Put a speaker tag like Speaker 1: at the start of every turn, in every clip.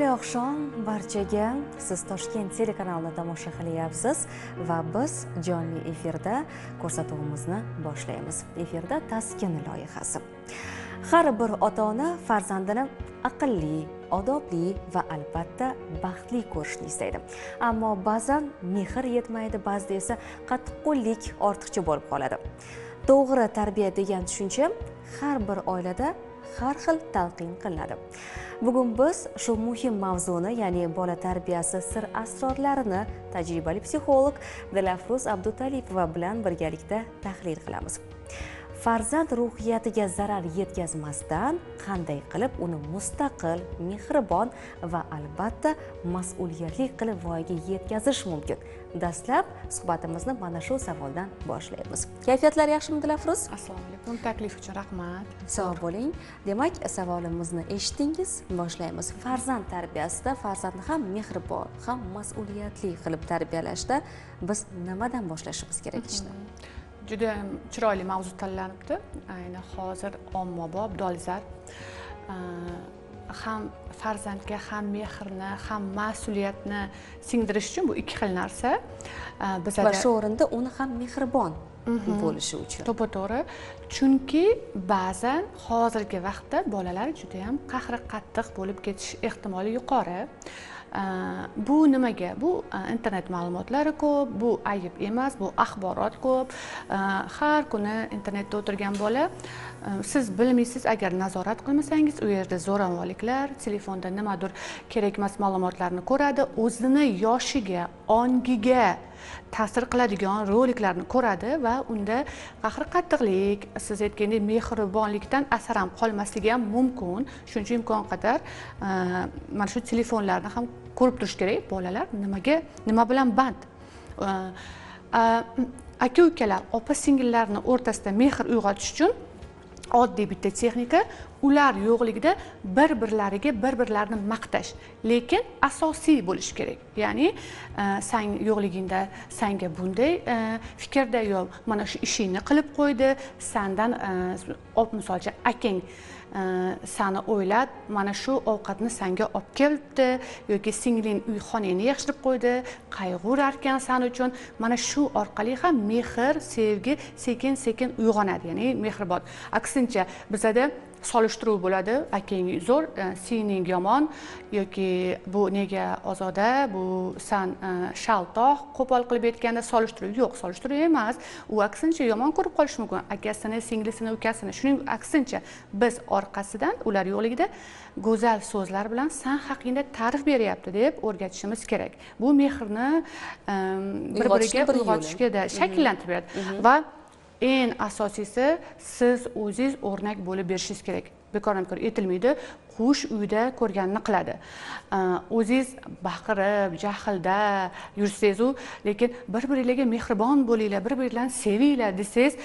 Speaker 1: Chiroyli oqshom barchaga. Siz Toshkent telekanalini tomosha qilyapsiz va biz jonli efirda ko'rsatuvimizni boshlaymiz. Efirda Taskin loyihasi. Har bir ota-ona farzandini aqlli, odobli va albatta baxtli ko'rishni istaydi. Ammo ba'zan mehr yetmaydi, ba'zida esa qattiqqo'llik ortiqcha bo'lib qoladi. To'g'ri tarbiya degan tushuncha har bir oilada har xil talqin qilinadi. Bugun biz shu muhim mavzuni, ya'ni bola tarbiyasi sir asrorlarini tajribali psixolog Dilafruz Abdutalipova bilan birgalikda tahlil qilamiz. Farzand ruhiyatiga zarar yetkazmasdan qanday qilib uni mustaqil, mehribon va albatta mas'uliyatli qilib voyaga yetkazish mumkin? Dastlab suhbatimizni mana shu savoldan boshlaymiz. Kayfiyatlar yaxshimi Dilafruz?
Speaker 2: Assalomu alaykum. Taklif uchun rahmat.
Speaker 1: Sog' bo'ling. Demak, savolimizni eshitdingiz. Boshlaymiz. Farzand tarbiyasida farzandni ham mehribon, ham mas'uliyatli qilib tarbiyalashda biz nimadan boshlashimiz kerak ishni?
Speaker 2: Juda chiroyli mavzu tanlanibdi. Ayni hozir ommabop, dolzarb. Ham farzandga ham mehrni, ham mas'uliyatni singdirish uchun bu ikki xil narsa.
Speaker 1: Bizda va shu o'rinda uni ham mehribon bo'lishi uchun.
Speaker 2: To'g'ri. Chunki ba'zan hozirgi vaqtda bolalar juda ham qahri qattiq bo'lib ketish ehtimoli yuqori. Bu nimaga? Bu internet ma'lumotlari ko'p, bu ayib emas, bu axborot ko'p. Har kuni internetda o'tirgan bola, siz bilmaysiz, agar nazorat qilmasangiz, u yerda zo'ravonliklar, telefonda nimadir kerak emas ma'lumotlarni ko'radi, o'zini yoshiga, ongiga ta'sir qiladigan roliklarni ko'radi va unda qahri qattiqlik, siz aytgandek mehribonlikdan asar ham qolmasligi ham mumkin. Shuning uchun imkon qadar mana shu telefonlarni ham ko'rib turish kerak. Bolalar nima bilan band? Aka-ukalar, opa-singillarni o'rtasida mehr uyg'otish uchun oddiy bitta texnika, ular yo'qligida bir-birlariga bir-birlarini maqtash, lekin asosiy bo'lish kerak. Ya'ni sen yo'qligingda senga bunday fikrda yo'q, mana shu ishingni qilib qo'ydi, sendan misolcha akang seni o'ylab, mana shu ovqatni senga olib kelibdi yoki singling uy xonangni yaxshilab qo'ydi, qayg'urar ekan sen uchun. Mana shu orqali ham mehr, sevgi sekin-sekin uyg'onadi, ya'ni mehribon. Aksincha bizada solishtiruv bo'ladi. Akang zo'r, singling yomon yoki bu nega ozoda, bu san shaltoq, qo'pol qilib aytganda solishtiruv yo'q, solishtiruv emas. U aksincha yomon ko'rib qolish mumkin. Akasini, singlisini, ukasini. Shuning aksincha biz orqasidan ular yo'qligida go'zal so'zlar bilan sen haqingda ta'rif beryapti deb o'rgatishimiz kerak. Bu mehrni bir-biriga uyg'otishga shakllantirib beradi va eng asosiysi, siz o'zingiz o'rnak bo'lib berishingiz kerak. Bekordan-bekor aytilmaydi, qush uyda ko'rganini qiladi. O'zingiz baqirib, jahlda yursangiz, lekin bir-biringizga mehribon bo'linglar, bir-biringlarni sevinglar desangiz,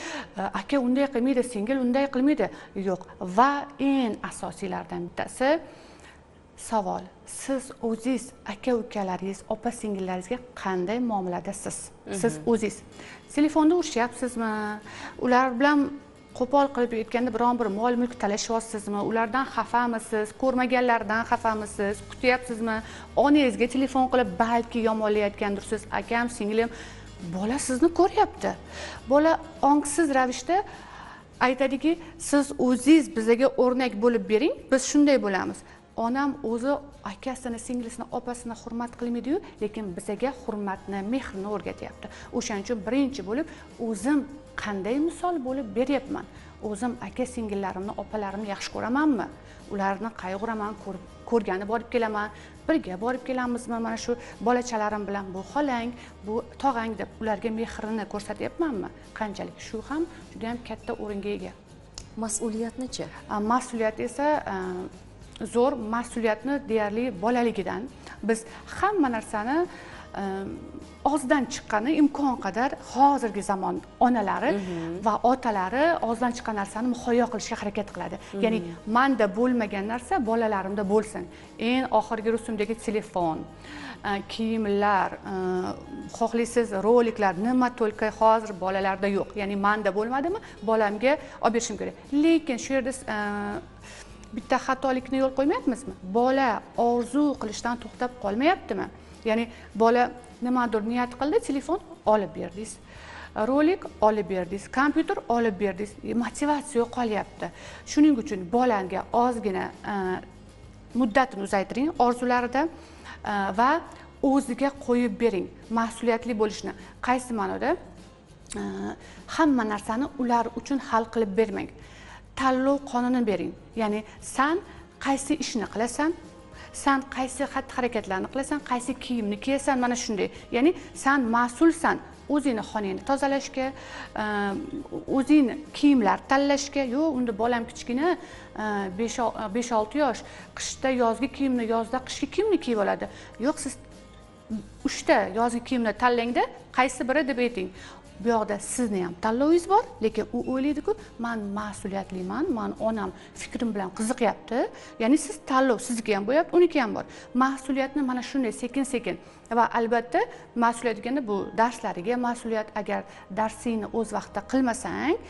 Speaker 2: aka unday qilmaydi, singil unday qilmaydi. Yo'q. Va eng asosiylardan bittasi savol. Siz o'zingiz aka-ukalaringiz, opa-singillaringizga qanday muomaladasiz? Siz o'zingiz telefonda urishyapsizmi? Ular bilan qo'pol qilib aytganda biron bir mol-mulk talashyapsizmi? Ulardan xafamisiz? Ko'rmaganlardan xafamisiz? Kutyapsizmi? Onangizga telefon qilib balki yomonlayotgandirsiz. Akam, singlim, bola sizni ko'ryapti. Bola ongsiz ravishda aytadiki, siz o'zingiz bizga o'rnak bo'lib bering, biz shunday bo'lamiz. Onam o'zi akasini, singlisini, opasini hurmat qilmaydi-yu, lekin bizga hurmatni, mehrni o'rgatyapti. O'shaning uchun birinchi bo'lib o'zim qanday misol bo'lib beryapman? O'zim aka singillarimni, opalarimni yaxshi ko'ramanmi? Ularni qayg'uraman, ko'rgani borib kelaman, birga borib kelamizmi? Mana shu bolachalarim bilan bu xolang, bu tog'ang deb ularga mehrini ko'rsatyapmanmi? Qanchalik? Shu ham juda ham katta o'ringa ega.
Speaker 1: Mas'uliyatni-chi?
Speaker 2: Mas'uliyat esa zo'r, mas'uliyatni deyarli bolaligidan biz hamma narsani ozdan chiqqani imkon qadar hozirgi zamon onalari va otalari ozdan chiqqan narsani muhayyo qilishga harakat qiladi. Ya'ni menda bo'lmagan narsa bolalarimda bo'lsin. Eng oxirgi rusumdagi telefon, kiyimlar, xohlaysiz roliklar, nima to'lka hozir bolalarda yo'q. Ya'ni menda bo'lmadimi, bolamga olib berishim kerak. Lekin shu yerda bitta xatolikni yo'l qo'ymayapmizmi? Bola orzu qilishdan to'xtab qolmayaptimi? Ya'ni bola nimadir niyat qildi, telefon olib berdingiz. Rolik olib berdingiz, kompyuter olib berdingiz, motivatsiya yo'qolyapti. Shuning uchun bolaga ozgina muddatini uzaytiring orzularida va o'ziga qo'yib bering mas'uliyatli bo'lishni. Qaysi ma'noda? Hamma narsani ular uchun hal qilib bermang. Tanlov qonunini bering. Ya'ni sen qaysi ishni qilasan, sen qaysi xatti-harakatlarni qilasan, qaysi kiyimni kiyasan, mana shunday. Ya'ni sen mas'ulsan. O'zingni xonangni tozalashga, o'zing kiyimlar tanlashga, yo'q, unda bolam kichkina 5-6 yosh, qishda yozgi kiyimni, yozda qishki kiyimni kiyib oladi. Yo'q, siz 3 ta yozgi kiyimni tanlangda, qaysi biri deb ayting. Bu yoqda sizni ham tanlovingiz bor, lekin u o'ylaydi-ku, men mas'uliyatliman, men onam fikrim bilan qiziqyapti. Ya'ni siz tanlov, sizniki ham bo'lyapti, uniki ham bor. Mas'uliyatni mana shunday sekin-sekin va albatta mas'uliyat deganda bu darslariga mas'uliyat. Agar darsingni o'z vaqtida qilmasang,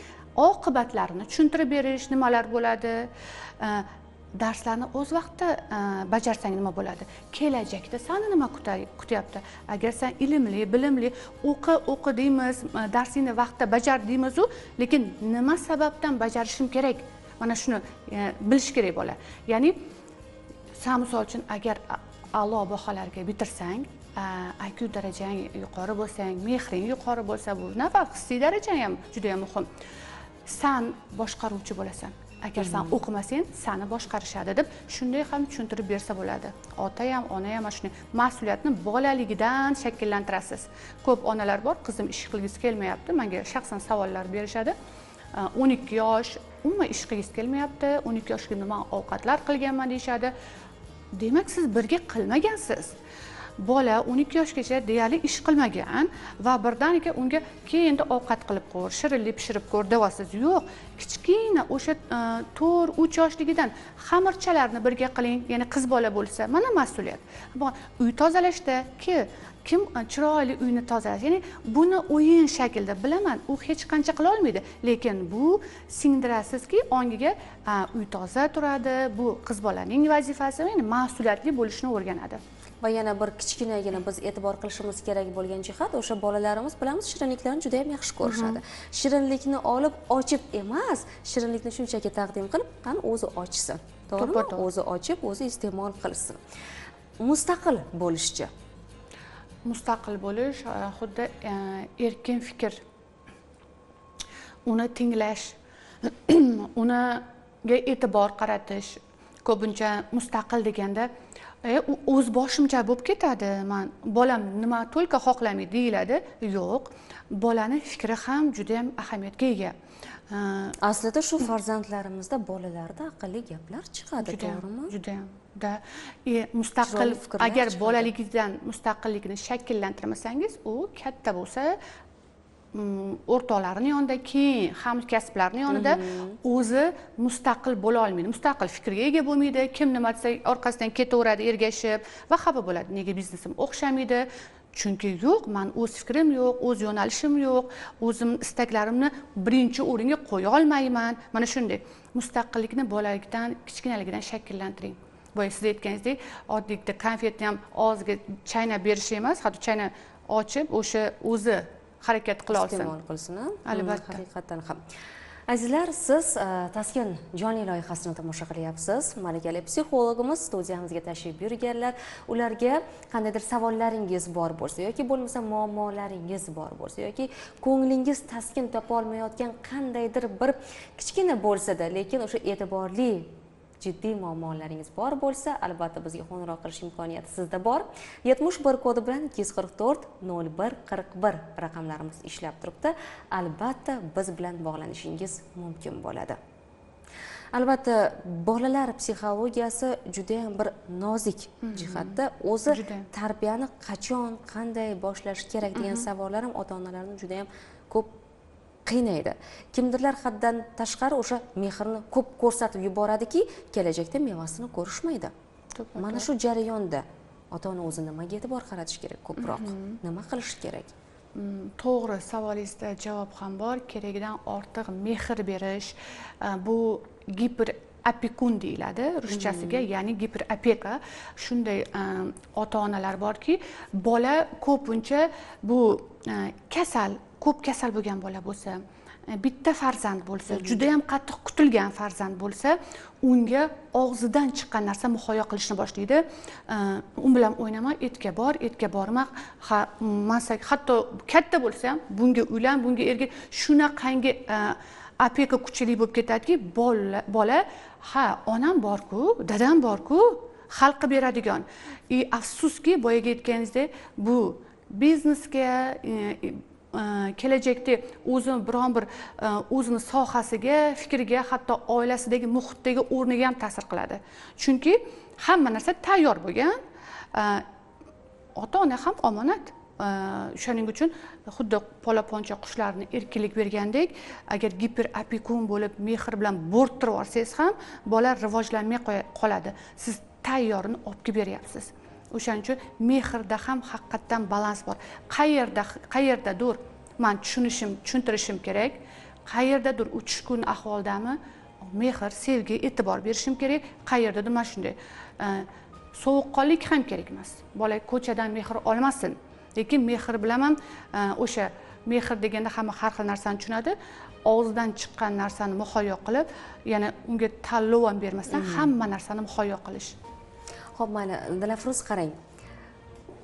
Speaker 2: oqibatlarini tushuntirib berish, nimalar bo'ladi? Darslarni o'z vaqtida bajarsang nima bo'ladi? Kelajakda seni nima kutyapti? Agar sen ilmli, bilimli o'qi deymiz, darsingni vaqtida bajar deymiz-u, lekin nima sababdan bajarishim kerak? Mana shuni bilish kerak bola. Ya'ni sen misol uchun agar a'lo baholarga bitirsang, IQ darajang yuqori bo'lsang, mehring yuqori bo'lsa, bu nafaq hissiy darajang ham juda ham muhim. Sen boshqaruvchi bo'lasan. Agar sen o'qimasang, seni boshqarishadi deb shunday ham tushuntirib bersa bo'ladi. Ota ham, ona ham shunday mas'uliyatni bolaligidan shakllantirasiz. Ko'p onalar bor, qizim ish qilgisi kelmayapti. Menga shaxsan savollar berishadi. 12 yosh, umuman ish qilgisi kelmayapti. 12 yoshligimda men ovqatlar qilganman deyshadi. Demak, siz birga qilmagansiz. Bola 12 yoshgacha deyarli ish qilmagan va birdaniga unga keyin ovqat qilib ko'r, shirinlik pishirib ko'r deyapsiz. Yo'q, kichkina o'sha 4-3 yoshligidan xamirchalarni birga qiling. Ya'ni qiz bola bo'lsa, mana mas'uliyat. Uy tozalashda kim chiroyli uyni tozalash. Ya'ni buni o'yin shaklida bilaman, u hech qancha qila olmaydi, lekin bu singdirasizki, ongiga uy toza turadi. Bu qiz bolaning vazifasi, ya'ni mas'uliyatli bo'lishni o'rganadi.
Speaker 1: Va yana bir kichkinagina biz e'tibor qilishimiz kerak bo'lgan jihat, o'sha bolalarimiz bilamiz shirinliklarni juda ham yaxshi ko'rishadi. Shirinlikni olib ochib emas, shirinlikni shunchaki taqdim qilib, qani o'zi ochsin. To'g'rimi? O'zi ochib, o'zi iste'mol qilsin. Mustaqil bo'lishchi.
Speaker 2: Mustaqil bo'lish xuddi erkin fikr. Uni tinglash, uniga e'tibor qaratish. Ko'pincha mustaqil deganda o'z boshimcha bo'lib ketadi. Men bolam nima to'lka xohlamaydi deyiladi. Yo'q, bolani fikri ham juda ham ahamiyatga ega.
Speaker 1: Aslida shu farzandlarimizda bolalarda aqlli gaplar chiqadi, to'g'rimi?
Speaker 2: Juda ham. Mustaqil, agar bolaligidan mustaqillikni shakllantirmasangiz, u katta bo'lsa o'rtoqlarining yonida, keyin hamkasblarning yonida o'zi mustaqil bo'la olmaydi. Mustaqil fikrga ega bo'lmaydi. Kim nima desa orqasidan ketaveradi, ergashib va xafa bo'ladi. Nega biznesim o'xshamaydi? Chunki yo'q, men o'z fikrim yo'q, o'z yo'nalishim yo'q, o'zim istaklarimni birinchi o'ringa qo'ya olmayman. Mana shunday mustaqillikni bolalikdan, kichkinaligidan shakllantiring. Boya siz aytganingizdek, oddiyda konfetni ham og'ziga chaynab berish emas, hatto chayna ochib, o'sha o'zi harakat qila olsin.
Speaker 1: Iste'mol qilsin,
Speaker 2: albatta.
Speaker 1: Haqiqatan ham. Azizlar, siz Taskin jonli loyihasini tomosha qilyapsiz. Malakali psixologimiz studiyamizga tashrif buyurganlar. Ularga qandaydir savollaringiz bor bo'lsa yoki bo'lmasa muammolaringiz bor bo'lsa yoki ko'nglingiz taskin topa olmayotgan qandaydir bir kichkina bo'lsa-da, lekin o'sha e'tiborli jiddiy muammolaringiz bor bo'lsa, albatta bizga qo'ng'iroq qilish imkoniyati sizda bor. 71 kodi bilan 244 01 41 raqamlarimiz ishlab turibdi. Albatta biz bilan bog'lanishingiz mumkin bo'ladi. Albatta bolalar psixologiyasi juda ham bir nozik jihatda, o'zi tarbiyani qachon, qanday boshlash kerak degan savollar ham ota-onalarni juda ham ko'p qiynaydi. Kimdirlar haddan tashqari o'sha mehrni ko'p ko'rsatib yuboradiki, kelajakda mevasini ko'rishmaydi. Mana shu jarayonda ota-ona o'zi nimaga e'tibor qaratish kerak ko'proq? Nima qilish kerak?
Speaker 2: To'g'ri, savolingizda javob ham bor. Keragidan ortiq mehr berish, bu giper apikun deyiladi ruschasiga, ya'ni giperopeka. Shunday ota-onalar borki, bola ko'pincha bu ko'p kasal bo'lgan bola bo'lsa, bitta farzand bo'lsa, juda ham qattiq kutilgan farzand bo'lsa, unga og'zidan chiqqan narsa muhayyo qilishni boshlaydi. U bilan o'ynama, etga borma, hatto katta bo'lsa ham bunga uylan, bunga erga, shunaqangi opeka kuchli bo'lib ketadiki, bola onam bor-ku, dadam bor-ku, hal qilib beradigan. Afsuski, boyaga aytganingizdek, bu biznesga, kelajakda biron bir o'zini sohasiga, fikriga, hatto oilasidagi, muhitdagi o'rniga ham ta'sir qiladi. Chunki hamma narsa tayyor bo'lgan. Ota-ona ham omonat. Shuning uchun xuddi polaponcha qushlarni erkinlik bergandek, agar giperopekun bo'lib, mehr bilan bo'rttirib olsangiz ham, bola rivojlanmay qoladi. Siz tayyorini olib kelib beryapsiz. O'shaning uchun mehrda ham haqiqatdan balans bor. Qayerdadir men tushuntirishim kerak, qayerdadir u tushkun ahvoldami, mehr, sevgi, e'tibor berishim kerak, qayerdadir mana shunday. Sovuqqonlik ham kerak emas. Bola ko'chadan mehr olmasin. Lekin mehr bilan ham o'sha mehr deganda hamma har xil narsani tushunadi. Og'zidan chiqqan narsani muhayyo qilib, ya'ni unga tanlov ham bermasdan hamma narsani muhayyo qilish.
Speaker 1: Xo'p, mana Dilafruz qarang.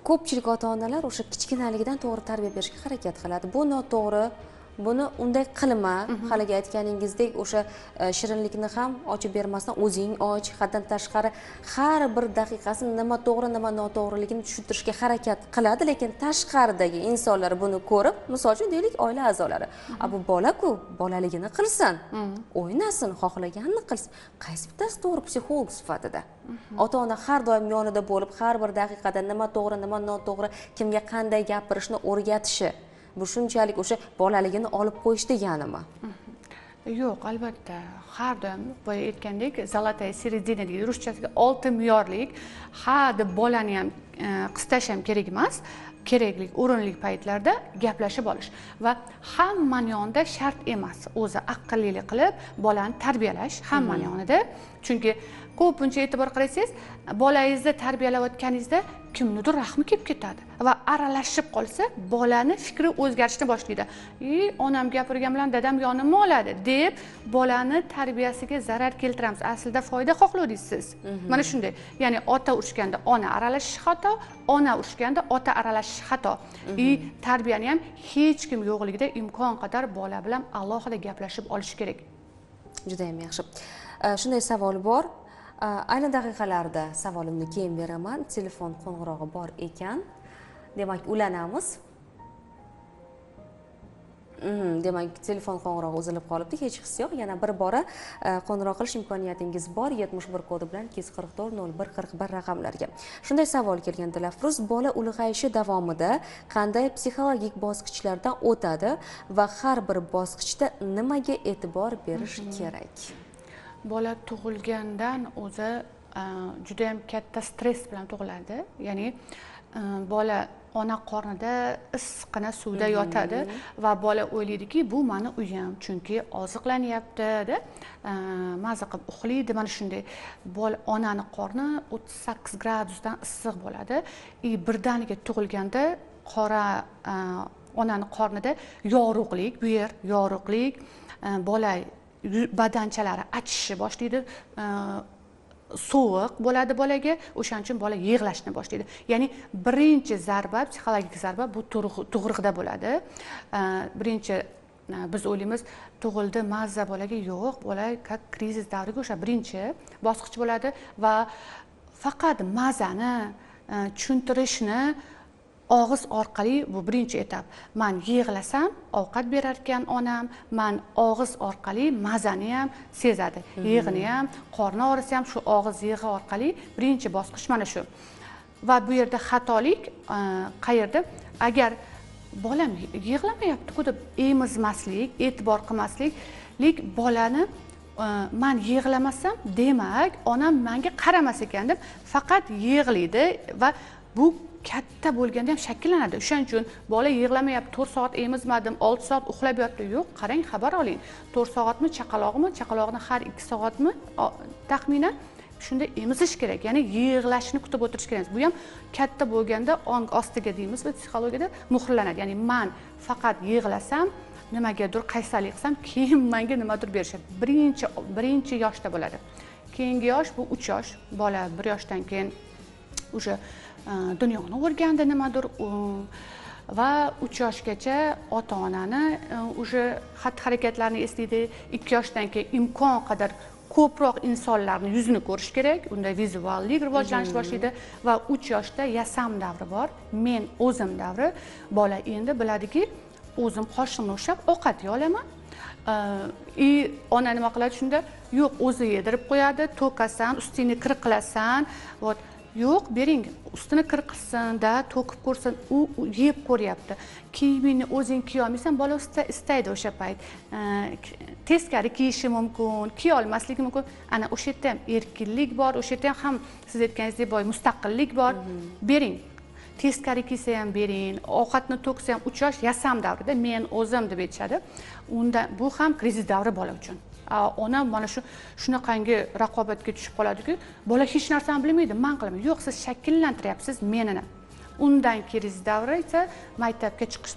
Speaker 1: Ko'pchilik ota-onalar o'sha kichkinaligidan to'g'ri tarbiya berishga harakat qiladi. Bu noto'g'ri. Buni unday qilma, haliga aytganingizdek, o'sha shirinlikni ham ochib bermasdan o'zing och, haddan tashqari har bir daqiqasini nima to'g'ri, nima noto'g'riligini tushuntirishga harakat qiladi, lekin tashqaridagi insonlar buni ko'rib, misol uchun deylik, oila a'zolari, bu bola-ku, bolaligini qilsin, o'ynasin, xohlaganini qilsin. Qaysi bittasi to'g'ri psixolog sifatida? Ota-ona har doim yonida bo'lib, har bir daqiqada nima to'g'ri, nima noto'g'ri, kimga qanday gapirishni o'rgatishi. Bu shunchalik o'sha bolaligini olib qo'yish deganimi?
Speaker 2: Yo'q, albatta. Har doim boya aytgandek, zolotaya seredina deydi, ruschasiga oltin me'yorlik, deb bolani ham qistash ham kerak emas. Kerakli, o'rinli paytlarda gaplashib olish va hamma yonida shart emas. O'zi aqllilik qilib bolani tarbiyalash hamma yonida. Chunki ko'pincha e'tibor qilsangiz, bolangizni tarbiyalayotganingizda kimnidir rahmi kelib ketadi va aralashib qolsa, bolani fikri o'zgarishni boshlaydi. Onam gapirgan bilan dadam yonimni oladi deb bolani tarbiyasiga zarar keltiramiz. Aslida foyda xohlovdingiz siz. Mana shunday. Ya'ni ota urishganda ona aralashish xato, ona urishganda ota aralashish xato. Tarbiyani ham hech kim yo'qligida imkon qadar bola bilan alohida gaplashib olish kerak.
Speaker 1: Juda ham yaxshi. Shunday savol bor. Ayni daqiqalarda savolimni keyin beraman. Telefon qo'ng'irog'i bor ekan. Demak, ulanamiz. Demak, telefon qo'ng'irog'i uzilib qolibdi, hech his yo'q. Yana bir bora qo'ng'iroq qilish imkoniyatingiz bor 71 kodi bilan 244 01 41 raqamlarga. Shunday savol kelgan Dilafruz, bola ulg'ayishi davomida qanday psixologik bosqichlardan o'tadi va har bir bosqichda nimaga e'tibor berish kerak?
Speaker 2: Bola tug'ilgandan o'zi juda ham katta stress bilan tug'iladi. Ya'ni bola ona qornida issiqqina suvda yotadi va bola o'ylaydiki, bu meni uyim, chunki oziqlanyapti deb maza qilib uxlaydi. Mana shunday. Bola onani qorni 38 gradusdan issiq bo'ladi. Birdaniga tug'ilganda onani qornida yorug'lik, bu yer yorug'lik, bola badanchalari achishi boshlaydi, sovuq bo'ladi bolaga, o'shaning uchun bola yig'lashni boshlaydi. Ya'ni birinchi zarba, psixologik zarba bu tug'ruqda bo'ladi. Birinchi biz o'ylaymiz, tug'ildi, mazza bolaga, yo'q, bola krizis davriga o'sha birinchi bosqich bo'ladi va faqat mazani tushuntirishni og'iz orqali bu birinchi etap. Men yig'lasam, ovqat berar ekan onam, men og'iz orqali mazani ham sezadi. Yig'ini ham, qorni og'risa ham shu og'iz yig'i orqali birinchi bosqich mana shu. Va bu yerda xatolik qayerda? Agar bolam yig'lamayapti-ku deb emizmaslik, e'tibor qilmaslik, bolani men yig'lamasam, demak, onam menga qaramas ekan deb faqat yig'laydi va bu katta bo'lganda ham shakllanadi. O'shaning uchun bola yig'lamayapti, 4 soat emizmadim, 6 soat uxlab yotdi. Yo'q, qarang, xabar oling. 4 soatmi chaqalog'imi, chaqalog'ini har 2 soatmi taxminan shunda emizish kerak. Ya'ni yig'lashni kutib o'tirish kerak. Bu ham katta bo'lganda ong ostiga deymiz va psixologiyada muhrlanadi. Ya'ni men faqat yig'lasam, nimagadir qaysarlik qilsam, keyin menga nimadir berishadi. Birinchi yoshda bo'ladi. Keyingi yosh bu 3 yosh. Bola 1 yoshdan keyin o'sha dunyoni o'rgandi nimadir va 3 yoshgacha ota-onani o'sha xatti-harakatlarini eslaydi. 2 yoshdan keyin imkon qadar ko'proq insonlarni yuzini ko'rish kerak. Unda vizuallik rivojlanishni boshlaydi va 3 yoshda yasam davri bor, men o'zim davri. Bola endi biladiki, o'zim qoshimni ushlab ovqat yeya olaman. Ona nima qiladi shunda? Yo'q, o'zi yedirib qo'yadi, to'kasan, ustingni kir qilasan. Yo'q, bering, ustini kir qilsin-da, to'kib ko'rsin, u yeb ko'ryapti. Kiyimingni o'zing kiya olmaysan, bola istaydi o'sha payt. Teskari kiyishi mumkin, kiya olmasligi mumkin. Ana o'sha yerda ham erkinlik bor, o'sha yerda ham siz aytganingizdek mustaqillik bor. Bering. Teskari kiysa ham bering, ovqatni to'ksa ham 3 yosh yasam davrida men o'zim deb aytishadi. Unda bu ham krizis davri bola uchun. Ona mana shunaqangi raqobatga tushib qoladiki, bola hech narsani bilmaydi, men qilaman. Yo'q, siz shakllantiryapsiz menini. Undan kiriz davri esa maktabga chiqish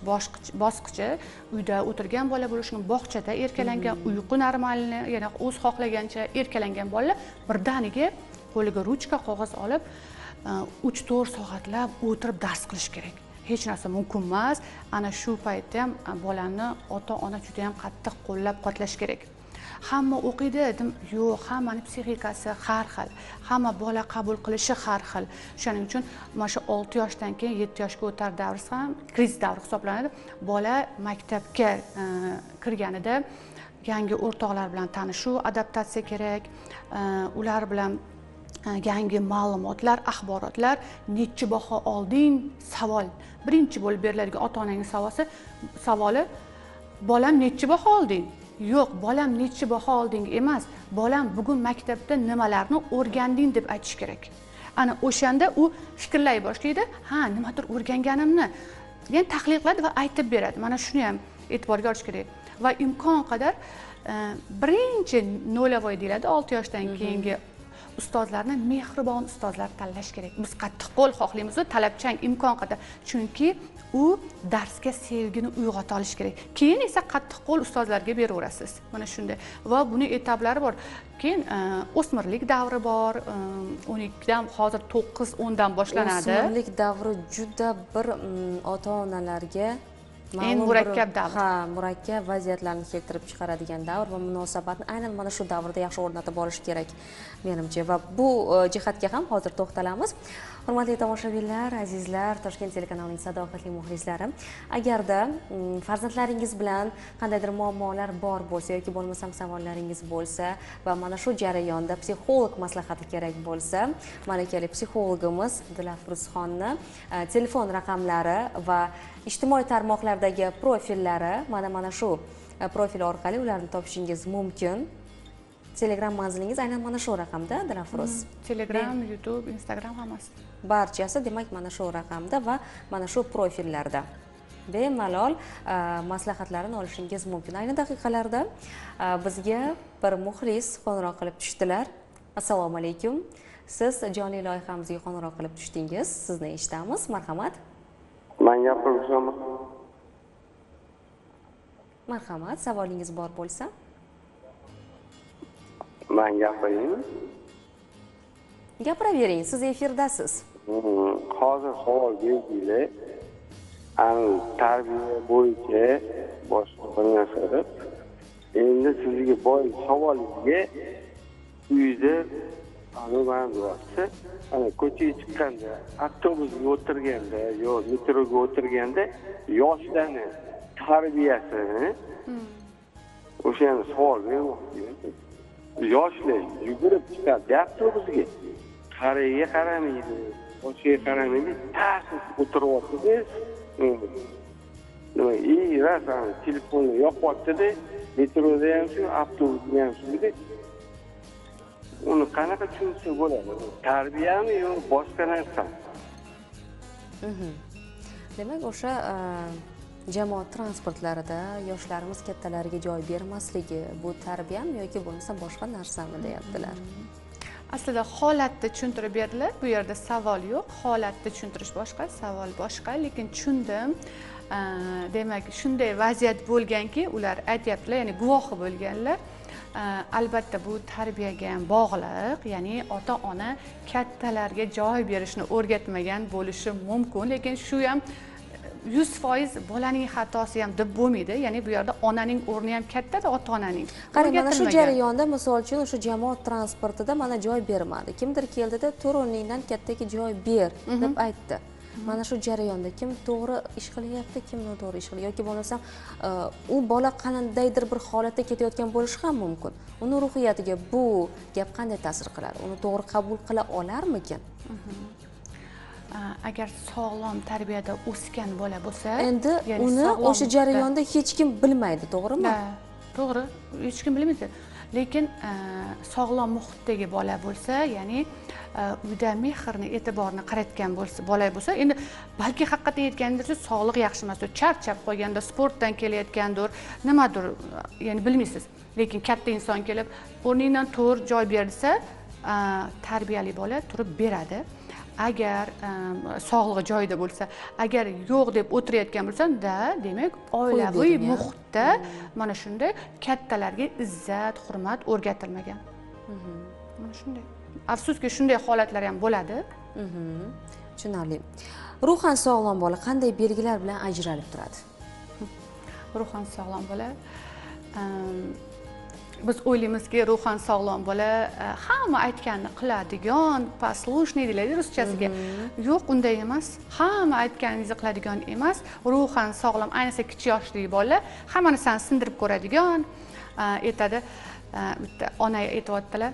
Speaker 2: bosqichi, uyda o'tirgan bola bo'lishi mumkin, bog'chada erkalangan, uyqu normalni, ya'ni o'z xohlagancha erkalangan bolalar birdaniga qo'liga ruchka, qog'oz olib 3-4 soatlab o'tirib dars qilish kerak. Hech narsa mumkin emas. Ana shu paytda ham bolani ota-ona juda ham qattiq qo'llab-quvvatlash kerak. Hamma o'qiydi dedim, yo'q, hammaning psixikasi har xil. Hamma bola qabul qilishi har xil. Shuning uchun mana shu 6 yoshdan keyin 7 yoshga o'tar davrisi ham krizis davri hisoblanadi. Bola maktabga kirganida yangi o'rtoqlar bilan tanishuv, adaptatsiya kerak. Ular bilan yangi ma'lumotlar, axborotlar, necha baho olding savol. Birinchi bo'lib beriladigan ota-onaning savoli bolam necha baho olding? Yo'q, bolam necha baho olding emas, bolam bugun maktabda nimalarni o'rganding deb aytish kerak. Ana o'shanda u fikrlay boshlaydi, ha, nimadir o'rganganimni, yana tahlil qiladi va aytib beradi. Mana shuni ham e'tiborga olish kerak. Va imkon qadar birinchi no'lavoy deyiladi 6 yoshdan keyingi ustozlarni mehribon ustozlar tanlash kerak. Biz qattiqqo'l xohlaymiz, talabchan imkon qadar. Chunki u darsga sevgini uyg'ota olish kerak. Keyin esa qattiqqo'l ustozlarga beraverasiz. Mana shunday. Va buni etaplari bor. Keyin o'smirlik davri bor. 12 dan hozir 9-10 dan boshlanadi.
Speaker 1: O'smirlik davri juda bir ota-onalarga
Speaker 2: eng murakkab davr.
Speaker 1: Ha, murakkab vaziyatlarni keltirib chiqaradigan davr va munosabatni aynan mana shu davrda yaxshi o'rnatib olish kerak menimcha. Va bu jihatga ham hozir to'xtalamiz. Hurmatli tomoshabinlar, azizlar, Toshkent telekanalining sadoqatli muxlislari, agarda farzandlaringiz bilan qandaydir muammolar bor bo'lsa yoki bo'lmasam savollaringiz bo'lsa va mana shu jarayonda psixolog maslahati kerak bo'lsa, malakali psixologimiz Dilafruzxonni telefon raqamlari va ijtimoiy tarmoqlardagi profillari mana shu profil orqali ularni topishingiz mumkin. Telegram manzilingiz aynan mana shu raqamda, Dilafruz.
Speaker 2: Telegram, YouTube, Instagram hammasi.
Speaker 1: Barchasi demak mana shu raqamda va mana shu profillarda bemalol maslahatlarini olishingiz mumkin. Ayni daqiqalarda bizga bir muxlis qo'ng'iroq qilib tushdilar. Assalomu alaykum. Siz jonli loyihamizga qo'ng'iroq qilib tushdingiz. Sizni eshitamiz. Marhamat.
Speaker 3: Men gapirishim.
Speaker 1: Marhamat, savolingiz bor bo'lsa.
Speaker 3: Men gapiraymi?
Speaker 1: Gapiravering, siz efirdasiz.
Speaker 3: Hozir savol berdinglar. Tarbiya bo'yicha boshqa bir narsa. Endi sizga boy savolingizga uyda ana ko'chaga chiqqanda, avtobusga o'tirganda yo metroga o'tirganda yoshlarni tarbiyasini o'shani savol bermoqchiman. Yoshlar yugurib chiqadi avtobusga, qariyaga qaramaydi, boshiga qaramaydi, tasiz o'tiryapsiz. Rasman telefonni yoqyapti-da, metroda ham shu, avtobusda ham shu. Uni qanaqa tushunsa bo'ladi? Tarbiyami yo boshqa narsa?
Speaker 1: Demak, o'sha jamoat transportlarida yoshlarimiz kattalariga joy bermasligi bu tarbiyami yoki bo'lmasa boshqa narsami deyaptilar.
Speaker 2: Aslida holatni tushuntirib berdilar. Bu yerda savol yo'q. Holatni tushuntirish boshqa, savol boshqa, lekin tushundim. Demak, shunday vaziyat bo'lganki, ular aytayaptilar, ya'ni guvohi bo'lganlar. Albatta bu tarbiyaga ham bog'liq, ya'ni ota-ona kattalarga joy berishni o'rgatmagan bo'lishi mumkin, lekin shu ham 100% bolaning xatosi ham deb bo'lmaydi. Ya'ni bu yerda onaning o'rni ham katta-da, ota-onaning.
Speaker 1: Qarang, mana shu jarayonda misol uchun o'sha jamoat transportida mana joy bermadi. Kimdir keldida 4 o'rningdan kattaga joy ber deb aytdi. Mana shu jarayonda kim to'g'ri ish qilyapti, kim noto'g'ri ish qilyapti yoki bo'lmasa u bola qandaydir bir holatda ketayotgan bo'lishi ham mumkin. Uni ruhiyatiga bu gap qanday ta'sir qiladi? Uni to'g'ri qabul qila olarmikin?
Speaker 2: Agar sog'lom tarbiyada o'sgan bola bo'lsa,
Speaker 1: endi uni o'sha jarayonda hech kim bilmaydi, to'g'rimi?
Speaker 2: To'g'ri, hech kim bilmaydi. Lekin sog'lom muhitdagi bola bo'lsa, ya'ni uyda mehrni, e'tiborni qaratgan bola bo'lsa, endi balki haqiqatan aytganingizcha sog'liq yaxshi emas, charchab qolganda, sportdan kelayotgandir, nimadir, ya'ni bilmaysiz. Lekin katta inson kelib, o'rningdan tur, joy bersa, tarbiyali bola turib beradi. Agar sog'lig'i joyida bo'lsa, agar yo'q deb o'tirayotgan bo'lsa-da, demak, oilaviy muhitda mana shunday kattalarga izzat, hurmat o'rgatilmagan. Mana shunday. Afsuski shunday holatlar ham bo'ladi.
Speaker 1: Tushunarli. Ruhan sog'lom bola qanday belgilar bilan ajralib turadi?
Speaker 2: Ruhan sog'lom bola biz o'ylaymizki, ruhan sog'lom bola hamma aytganini qiladigan, poslushniy deyiladi ruschasiga. Yo'q, unday emas. Hamma aytganingizni qiladigan emas. Ruhan sog'lom, ayniqsa kichik yoshli bola hamma narsani sindirib ko'radigan. Aytadi, bitta ona aytayotdilar.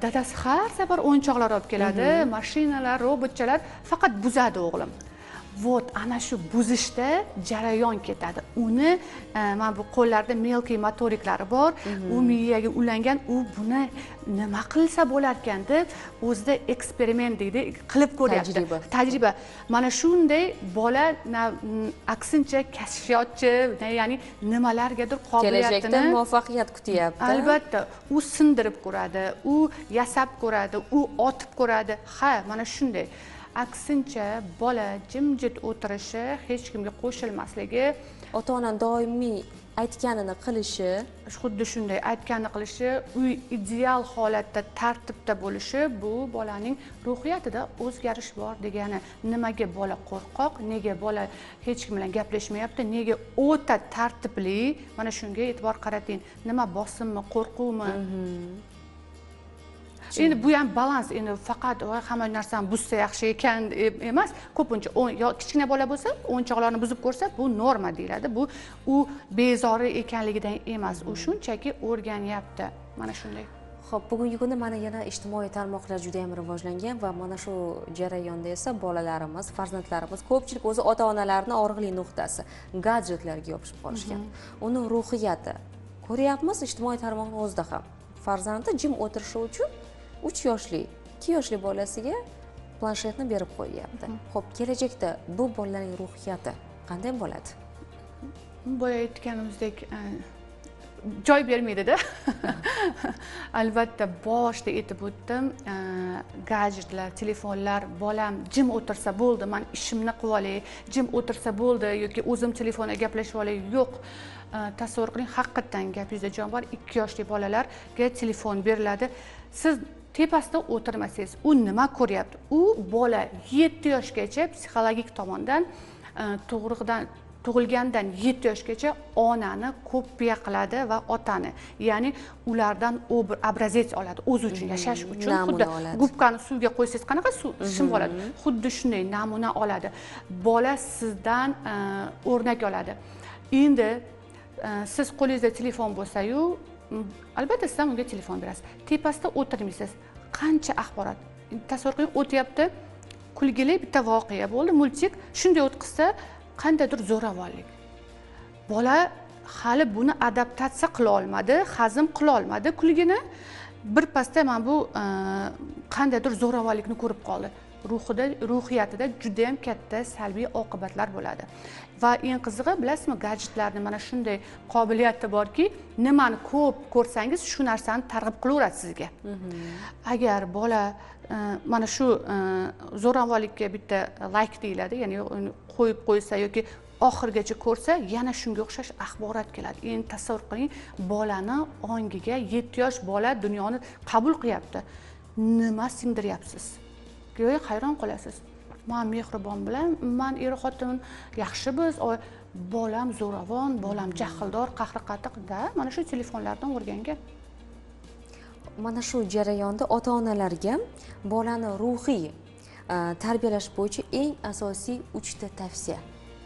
Speaker 2: Dadasi har safar o'yinchoqlar olib keladi, mashinalar, robotchalar, faqat buzadi o'g'lim. Vot, ana shu buzishda jarayon ketadi. Uni mana bu qo'llarda melkiy motoriklari bor, u miyaga ulangan, u buni nima qilsa bo'lar ekan deb o'zida eksperiment deydi, qilib ko'ryapti. Tajriba. Mana shunday bola aksincha kashfiyotchi, ya'ni nimalargadir qobiliyatini
Speaker 1: kelajakda muvaffaqiyat kutyapti.
Speaker 2: Albatta, u sindirib ko'radi, u yasab ko'radi, u otib ko'radi. Ha, mana shunday. Aksincha bola jimjit o'tirishi, hech kimga qo'shilmasligi,
Speaker 1: ota-ona doimiy aytganini qilishi,
Speaker 2: xuddi shunday aytganini qilishi, uy ideal holatda, tartibda bo'lishi bu bolaning ruhiyatida o'zgarish bor degani. Nimaga bola qo'rqoq, nega bola hech kim bilan gaplashmayapti, nega o'ta tartibli, mana shunga e'tibor qarating. Nima bosimmi, qo'rquvmi? Endi bu ham balans, endi faqat hamma narsani buzsa yaxshi ekan emas. Ko'pincha kichkina bola bo'lsa, o'yinchoqlarni buzib ko'rsa, bu norma deyiladi. Bu u bezori ekanligidan emas, u shunchaki o'rganyapti. Mana shunday.
Speaker 1: Xo'p, bugungi kunda mana yana ijtimoiy tarmoqlar juda ham rivojlangan va mana shu jarayonda esa bolalarimiz, farzandlarimiz ko'pchilik o'zi ota-onalarning og'riqli nuqtasi gadjetlarga yopishib qolishgan. Uni ruhiyati ko'ryapmiz ijtimoiy tarmoqning o'zida ham. Farzandi jim o'tirishi uchun 3 yoshli, 2 yoshli bolasiga planshetni berib qo'yyapti. Xo'p, kelajakda bu bolalarning ruhiyati qanday bo'ladi?
Speaker 2: Boya aytganimizdek, joy bermaydi-da. Albatta, boshda aytib o'tdim, gadjetlar, telefonlar, bolam jim o'tirsa bo'ldi, men ishimni qilib olay, jim o'tirsa bo'ldi yoki o'zim telefonda gaplashib olay. Yo'q. Tasavvur qiling, haqiqatan gap yuzida jon bor. 2 yoshli bolalarga telefon beriladi. Siz tepasida o'tirmasangiz, u nima ko'ryapti? U bola 7 yoshgacha psixologik tomondan tug'ilgandan 7 yoshgacha onani kopiya qiladi va otani. Ya'ni ulardan bir obrazets oladi, o'zi uchun yashash uchun. Xuddi gubkani suvga qo'ysangiz qanaqa suv shim oladi. Xuddi shunday namuna oladi. Bola sizdan o'rnak oladi. Endi siz qo'lingizda telefon bo'lsa-yu, albatta siz unga telefon berasiz. Tepasida o'tirmaysiz. Qancha axborot. Tasavvur qiling, o'tyapti. Kulgili bitta voqea bo'ldi, multik. Shunday o'tqizsa, qandaydir zo'ravonlik. Bola hali buni adaptatsiya qila olmadi, hazm qila olmadi kulgini. Bir pasda mana bu qandaydir zo'ravonlikni ko'rib qoldi. ruhiyatida juda ham katta salbiy oqibatlar bo'ladi. Va eng qizig'i, bilasizmi, gadjetlarning mana shunday qobiliyati borki, nimani ko'p ko'rsangiz, shu narsani targ'ib qilaveradi sizga. Agar bola mana shu zo'ravonlikka bitta like deyiladi, ya'ni qo'yib qo'ysa yoki oxirigacha ko'rsa, yana shunga o'xshash axborot keladi. Endi tasavvur qiling, bolani ongiga 7 yosh bola dunyoni qabul qilyapti. Nima singdiryapsiz? Go'yo hayron qolasiz. Men mehribon bilan, men er-xotin yaxshimiz, bolam zo'ravon, bolam jahldor, qahri qatiqda mana shu telefonlardan o'rgangan.
Speaker 1: Mana shu jarayonda ota-onalarga bolani ruhiy tarbiyalash bo'yicha eng asosiy 3 ta tavsiya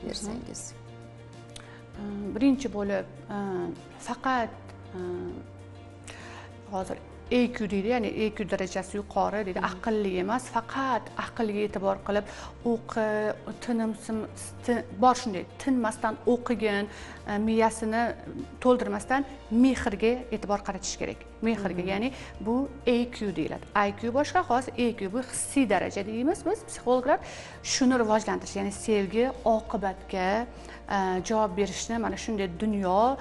Speaker 1: bersangiz.
Speaker 2: Birinchi bo'lib, faqat hozir EQ deydi, ya'ni EQ darajasi yuqori deydi, aqlli emas, faqat aqlga e'tibor qilib, bor shunday, tinmasdan o'qigan, miyasini to'ldirmasdan mehrga e'tibor qaratish kerak. Mehrga, ya'ni bu EQ deyiladi. IQ boshqa, hozir EQ bu hissiy daraja deymiz biz psixologlar. Shuni rivojlantirish, ya'ni sevgi, oqibatga javob berishni, mana shunday dunyo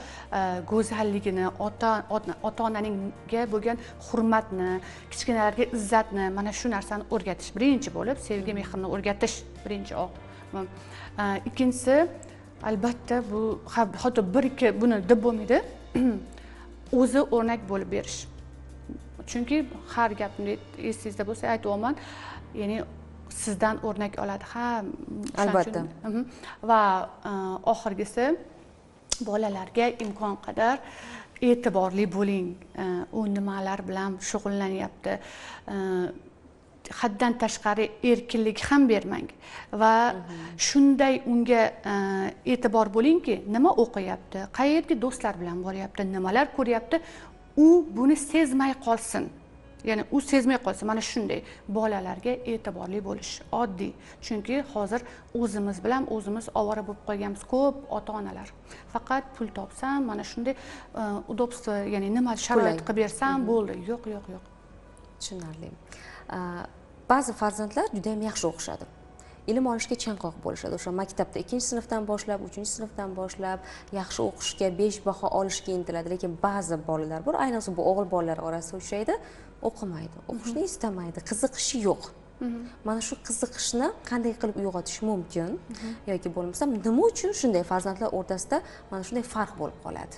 Speaker 2: go'zalligini, ota-onanga bo'lgan hurmatni, kichkinalarga izzatni, mana shu narsani o'rgatish. Birinchi bo'lib, sevgi, mehrni o'rgatish birinchi. Ikkinchisi, albatta bu hatto bir-ikki buni deb bo'lmaydi. O'zi o'rnak bo'lib berish. Chunki har gapni esingizda bo'lsa aytyapman, ya'ni sizdan o'rnak oladi. Ha,
Speaker 1: albatta.
Speaker 2: Va oxirgisi, bolalarga imkon qadar e'tiborli bo'ling. U nimalar bilan shug'ullanyapti. Haddan tashqari erkinlik ham bermang va shunday unga e'tibor bo'lingki, nima o'qiyapti, qayerga do'stlar bilan boryapti, nimalar ko'ryapti, u buni sezmay qolsin. Ya'ni u sezmay qolsa, mana shunday bolalarga e'tiborli bo'lish oddiy. Chunki hozir o'zimiz bilan o'zimiz ovora bo'lib qolganmiz ko'p ota-onalar. Faqat pul topsam, mana shunday udobstvo, ya'ni nima sharoit qilib bersam bo'ldi. Yo'q.
Speaker 1: Tushunarli. Ba'zi farzandlar juda ham yaxshi o'qishadi. Ilm olishga chanqoq bo'lishadi. O'sha maktabda 2-sinfdan boshlab, 3-sinfdan boshlab yaxshi o'qishga, 5 baho olishga intiladi. Lekin ba'zi bolalar bor, ayniqsa bu o'g'il bolalar orasida uchraydi, o'qimaydi, o'qishni istamaydi, qiziqishi yo'q. Mana shu qiziqishni qanday qilib uyg'otish mumkin yoki bo'lmasa nima uchun shunday farzandlar o'rtasida mana shunday farq bo'lib qoladi?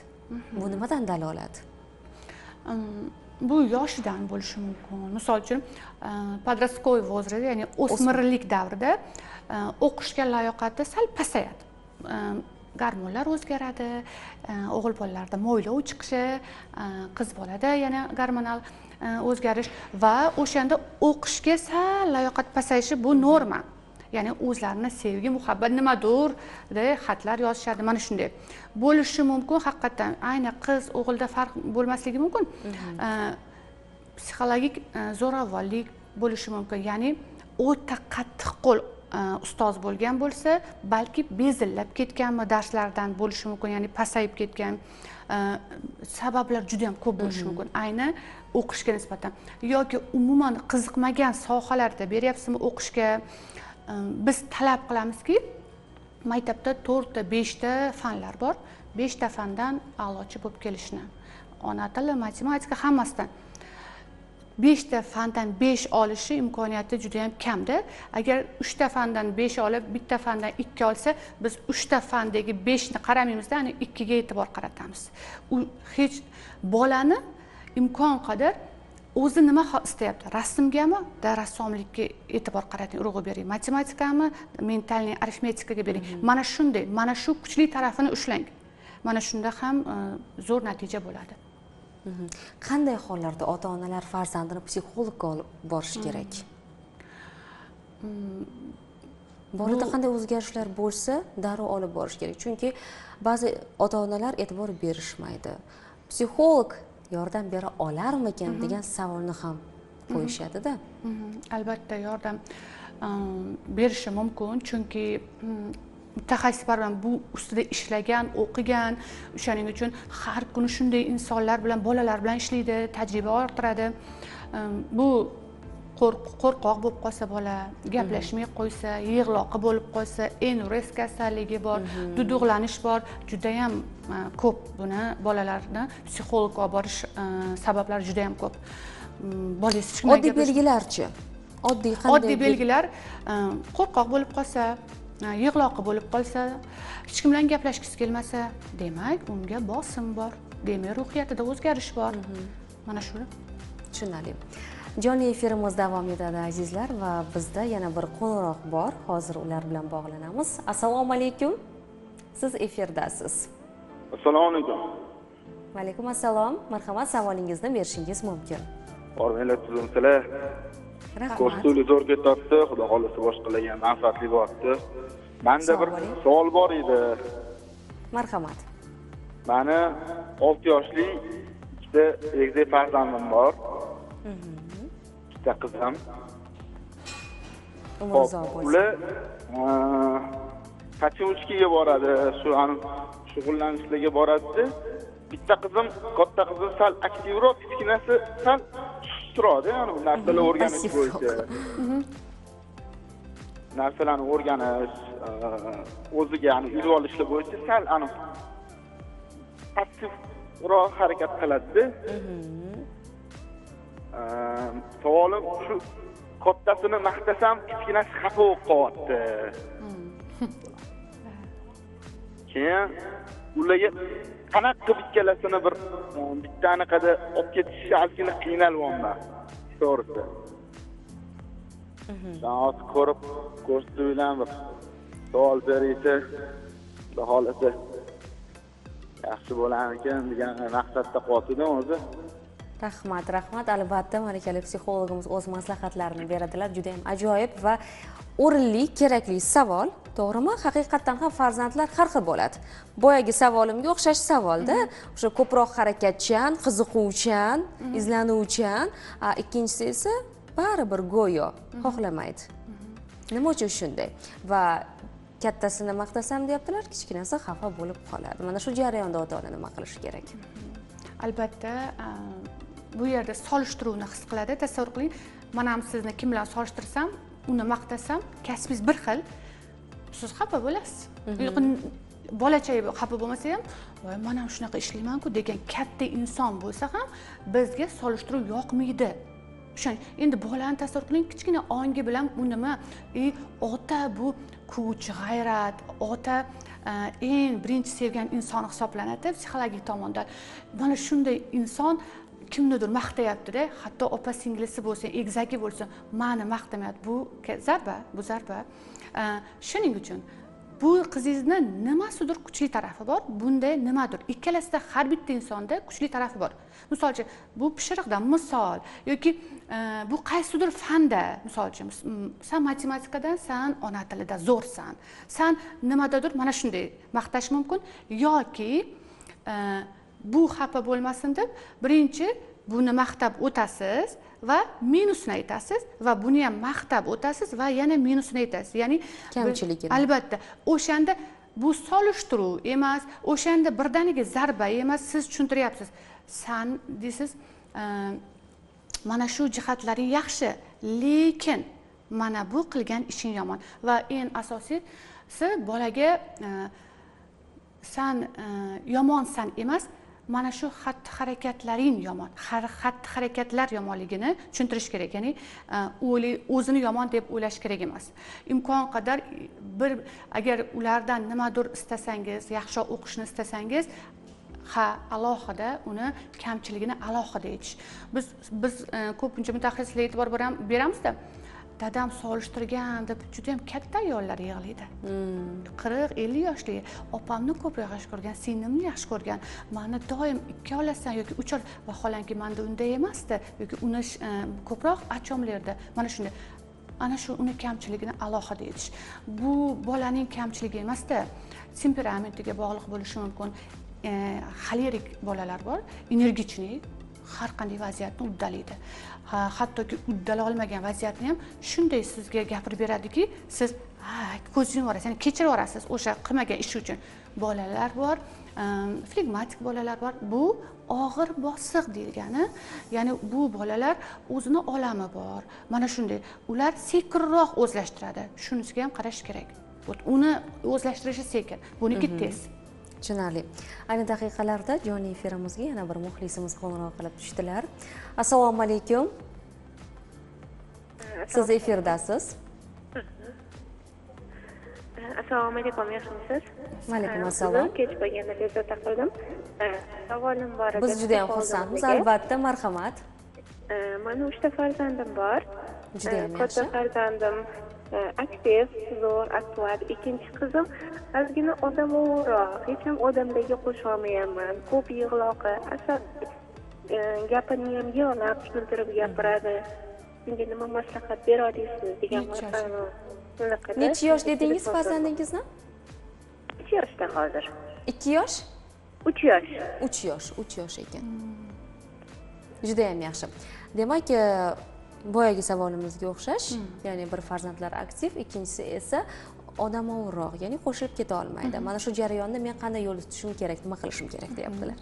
Speaker 1: Bu nimadan dalolat?
Speaker 2: Bu yoshidan bo'lishi mumkin. Misol uchun, подростковый возраст, ya'ni o'smirlik davrida o'qishga layoqati sal pasayadi. Gormonlar o'zgaradi, o'g'il bolalarda mo'ylov chiqishi, qiz bolada yana gormonal o'zgarish va o'shanda o'qishga sal layoqat pasayishi bu norma. Ya'ni o'zlarini sevgi, muhabbat nimadir deb xatlar yozishadi. Mana shunday bo'lishi mumkin. Haqiqatan ayni qiz o'g'ilda farq bo'lmasligi mumkin. Psixologik zo'ravonlik bo'lishi mumkin. Ya'ni o'ta qattiq qo'l ustoz bo'lgan bo'lsa, balki bezillab ketganmi darslardan bo'lishi mumkin, ya'ni pasayib ketgan. Sabablar juda ham ko'p bo'lishi mumkin. Ayni o'qishga nisbatan yoki umuman qiziqmagan sohalarda beryapsizmi o'qishga. Biz talab qilamizki, maktabda 4 ta, 5 ta fanlar bor. 5 ta fandan a'lochi bo'lib kelishni. Ona tili, matematika hammasidan. 5 ta fandan 5 olishi imkoniyati juda ham kamda. Agar 3 ta fandan 5 olib, bitta fandan 2 olsa, biz 3 ta fandagi 5 ni qaramaymizda, ya'ni 2 ga e'tibor qaratamiz. U hech bolani imkon qadar o'zi nima istayapti? Rasmgami? Rassomlikka e'tibor qarating, urg'u bering. Matematikami? Mentalniy arifmetikaga bering. Mana shunday, mana shu kuchli tarafini ushlang. Mana shunda ham zo'r natija bo'ladi.
Speaker 1: Qanday hollarda ota-onalar farzandini psixologga olib borish kerak? Bolada qanday o'zgarishlar bo'lsa, darrov olib borish kerak. Chunki ba'zi ota-onalar e'tibor berishmaydi. Psixolog yordam bera olarmikan degan savolni ham qo'yishadi-da.
Speaker 2: Albatta yordam berishi mumkin, chunki mutaxassislar bilan bu ustida ishlagan, o'qigan, o'shaning uchun har kuni shunday insonlar bilan, bolalar bilan ishlaydi, tajriba orttiradi. Bu qo'rqoq bo'lib qolsa bola, gaplashmay qo'ysa, yig'loqi bo'lib qolsa, enures kasalligi bor, duduqlanish bor, juda ham ko'p buni bolalarni psixologga olib borish sabablari juda ham ko'p. Bolangiz hech kimga
Speaker 1: Oddiy belgilarchi? Oddiy qanday?
Speaker 2: Oddiy belgilar qo'rqoq bo'lib qolsa, yig'loqi bo'lib qolsa, hech kim bilan gaplashgisi kelmasa, demak, unga bosim bor. Demak, ruhiyatida o'zgarish bor. Mana shu.
Speaker 1: Tushunarli. Jonli efirimiz davom etadi azizlar va bizda yana bir qo'ng'iroq bor. Hozir ular bilan bog'lanamiz. Assalomu alaykum. Siz efirdasiz.
Speaker 3: Assalomu alaykum.
Speaker 1: Va alaykum assalom. Marhamat, savolingizni berishingiz mumkin.
Speaker 3: Hormanglar tuzumsizlar.
Speaker 1: Rahmat.
Speaker 3: Ko'rsatuvli zo'r ketyapti, xudo xolasa boshqalarga ham manfaatli bo'lyapti. Menda bir savol bor edi.
Speaker 1: Marhamat.
Speaker 3: Mani 6 yoshli ikkita egizak farzandim bor. Ikkita qizim.
Speaker 1: Umrzoq bo'lsin.
Speaker 3: Ular Kachuchkiga boradi, shu shug'ullanishlarga boradi. Bitta qizim, katta qizim sal aktivroq, kichkinasi sal turadi, ya'ni bu narsalarni o'rganish bo'yicha. Narsalarni o'rganish, o'ziga ya'ni ilib olishlar bo'yicha sal passivroq harakat qiladi. Savolim shu, kattasini maqtasam, kichkinasi xafa bo'lib qolyapti. Keyin ularga qanaqa qilib ikkalasini bittani qada olib ketishga ozgina qiynalyapman. To'g'risi. Hozir ko'rib ko'rsatuvdan bir savol berishsa, xudo xolasa yaxshi bo'larmikin degan maqsadda qoldim o'zi.
Speaker 1: Rahmat. Albatta, malakali psixologimiz o'z maslahatlarini beradilar. Juda ham ajoyib va o'rinli, kerakli savol. To'g'rimi? Haqiqatan ham farzandlar har xil bo'ladi. Boyagi savolimga o'xshash savolda, o'sha ko'proq harakatchan, qiziquvchan, izlanuvchan, ikkinchisi esa baribir go'yo xohlamaydi. Nima uchun shunday? Va kattasini maqtasam deyaptilar, kichkinasi xafa bo'lib qoladi. Mana shu jarayonda ota-ona nima qilishi kerak?
Speaker 2: Albatta, bu yerda solishtiruvni his qiladi. Tasavvur qiling, men ham sizni kim bilan solishtirsam, uni maqtasam, kasbingiz bir xil, siz xafa bo'lasiz. Bolacha xafa bo'lmasa ham, "Voy, men ham shunaqa ishlayman-ku" degan katta inson bo'lsa ham, bizga solishtiruv yoqmaydi. O'shan endi bolani tasavvur qiling, kichkina ongi bilan u nima? Ota bu kuch, g'ayrat, ota eng birinchi sevgan inson hisoblanadi psixologik tomondan. Mana shunday inson kimnidir maqtayapti-da, hatto opa singlisi bo'lsin, egizagi bo'lsin, meni maqtamayapti. Bu zarba. Shuning uchun bu qizingizni nimasidir kuchli tarafi bor, bunda nimadir. Ikkalasida har bitta insonda kuchli tarafi bor. Misol uchun, bu pishiriqdan misol yoki bu qaysidir fanda, misol uchun, sen matematikadan, sen ona tilida zo'rsan. Sen nimadadir mana shunday maqtash mumkin yoki bu xafa bo'lmasin deb birinchi buni maqtab o'tasiz va minusini aytasiz va buni ham maqtab o'tasiz va yana minusini aytasiz. Ya'ni
Speaker 1: kamchiligini.
Speaker 2: Albatta, o'shanda bu solishtiruv emas, o'shanda birdaniga zarba emas, siz tushuntiryapsiz. Sen deysiz, mana shu jihatlaring yaxshi, lekin mana bu qilgan ishing yomon va eng asosiysi bolaga sen yomonsan emas, mana shu xatti-harakatlaring yomon, xatti-harakatlar yomonligini tushuntirish kerak. Ya'ni o'zini yomon deb o'ylash kerak emas. Imkon qadar agar ulardan nimadir istasangiz, yaxshiroq o'qishni istasangiz, alohida uni kamchiligini alohida aytish. Biz ko'pincha mutaxassislar e'tibor beramiz-da. Dadam solishtirgan deb juda ham katta ayollar yig'laydi. 40-50 yoshli, opamni ko'proq yaxshi ko'rgan, singlimni yaxshi ko'rgan, meni doim 2 olasan yoki 3 ol, vaholanki menda unday emasdi yoki uni ko'proq achomlardi. Mana shunday. Ana shu uni kamchiligini alohida aytish. Bu bolaning kamchiligi emasda, temperamentiga bog'liq bo'lishi mumkin. Xolerik bolalar bor, energichnik, har qanday vaziyatni uddalaydi. Hattoki uddala olmagan vaziyatni ham shunday sizga gapirib beradiki, siz ko'zingizni yumasiz, ya'ni kechirib yuborasiz o'sha qilmagan ish uchun. Bolalar bor, flegmatik bolalar bor. Bu og'ir bosiq deyilgani, ya'ni bu bolalar o'zini olami bor. Mana shunday. Ular sekinroq o'zlashtiradi. Shunisiga ham qarash kerak. Uni o'zlashtirishi sekin, buniki tez.
Speaker 1: Tushunarli. Ayni daqiqalarda jonli efirimizga yana bir muxlisimiz qo'ng'iroq qilib tushdilar. Assalomu alaykum. Siz efirdasiz.
Speaker 4: Assalomu alaykum, yaxshimisiz?
Speaker 1: Va alaykum assalom.
Speaker 4: Kech bo'lganda bezovta qildim. Savolim bor edi.
Speaker 1: Biz juda ham xursandmiz, albatta, marhamat.
Speaker 4: Meni 3 ta farzandim bor.
Speaker 1: Juda ham yaxshi.
Speaker 4: Katta farzandim aktiv, zo'r, aktual. Ikkinchi qizim ozgina odamoviroq, hech ham odamlarga qo'sha olmayman. Ko'p yig'loqi, asabiy. Gapini ham yig'lab, tushuntirib gapiradi. Bunga nima maslahat bera olasiz degan
Speaker 1: Necha yosh dedingiz farzandingizni?
Speaker 4: 2 yoshda hozir.
Speaker 1: 2 yosh?
Speaker 4: 3 yosh.
Speaker 1: 3 yosh ekan. Juda ham yaxshi. Demak, boyagi savolimizga o'xshash, ya'ni bir farzandlar aktiv, ikkinchisi esa odamoviroq, ya'ni qo'shilib keta olmaydi. Mana shu jarayonda men qanday yo'l tutishim kerak, nima qilishim kerak deyaptilar.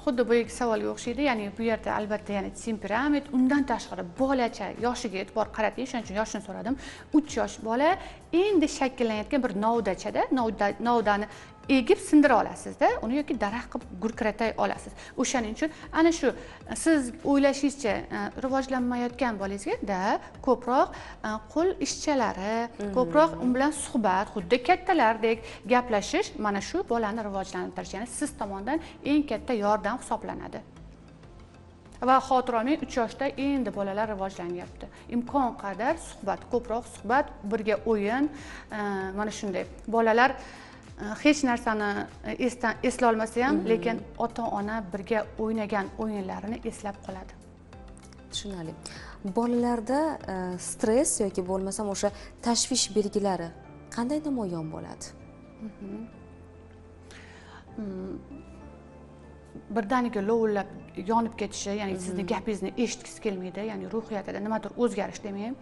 Speaker 2: Xuddi boyagi savolga o'xshaydi, ya'ni bu yerda albatta ya'ni temperament, undan tashqari bolacha yoshiga e'tibor qarating, shuning uchun yoshini so'radim. 3 yosh bola endi shakllanayotgan bir novdachada, novdani egib sindira olasizda, uni yoki daraxt qilib gurkiratay olasiz. O'shaning uchun ana shu siz o'ylashingizcha rivojlanmayotgan bolangizga ko'proq qo'l ishchalari, ko'proq u bilan suhbat, xuddi kattalardek gaplashish mana shu bolani rivojlantirish, ya'ni siz tomonidan eng katta yordam hisoblanadi. Va xotir olmang, 3 yoshda endi bolalar rivojlanyapti. Imkon qadar suhbat, ko'proq suhbat, birga o'yin, mana shunday. Bolalar hech narsani esla olmasa ham, lekin ota-ona birga o'ynagan o'yinlarini eslab qoladi.
Speaker 1: Tushunarli. Bolalarda stress yoki bo'lmasam o'sha tashvish belgilari qanday namoyon bo'ladi?
Speaker 2: Birdaniga lovullab yonib ketishi, ya'ni sizni gapingizni eshitgisi kelmaydi, ya'ni ruhiyatida nimadir o'zgarish demayman.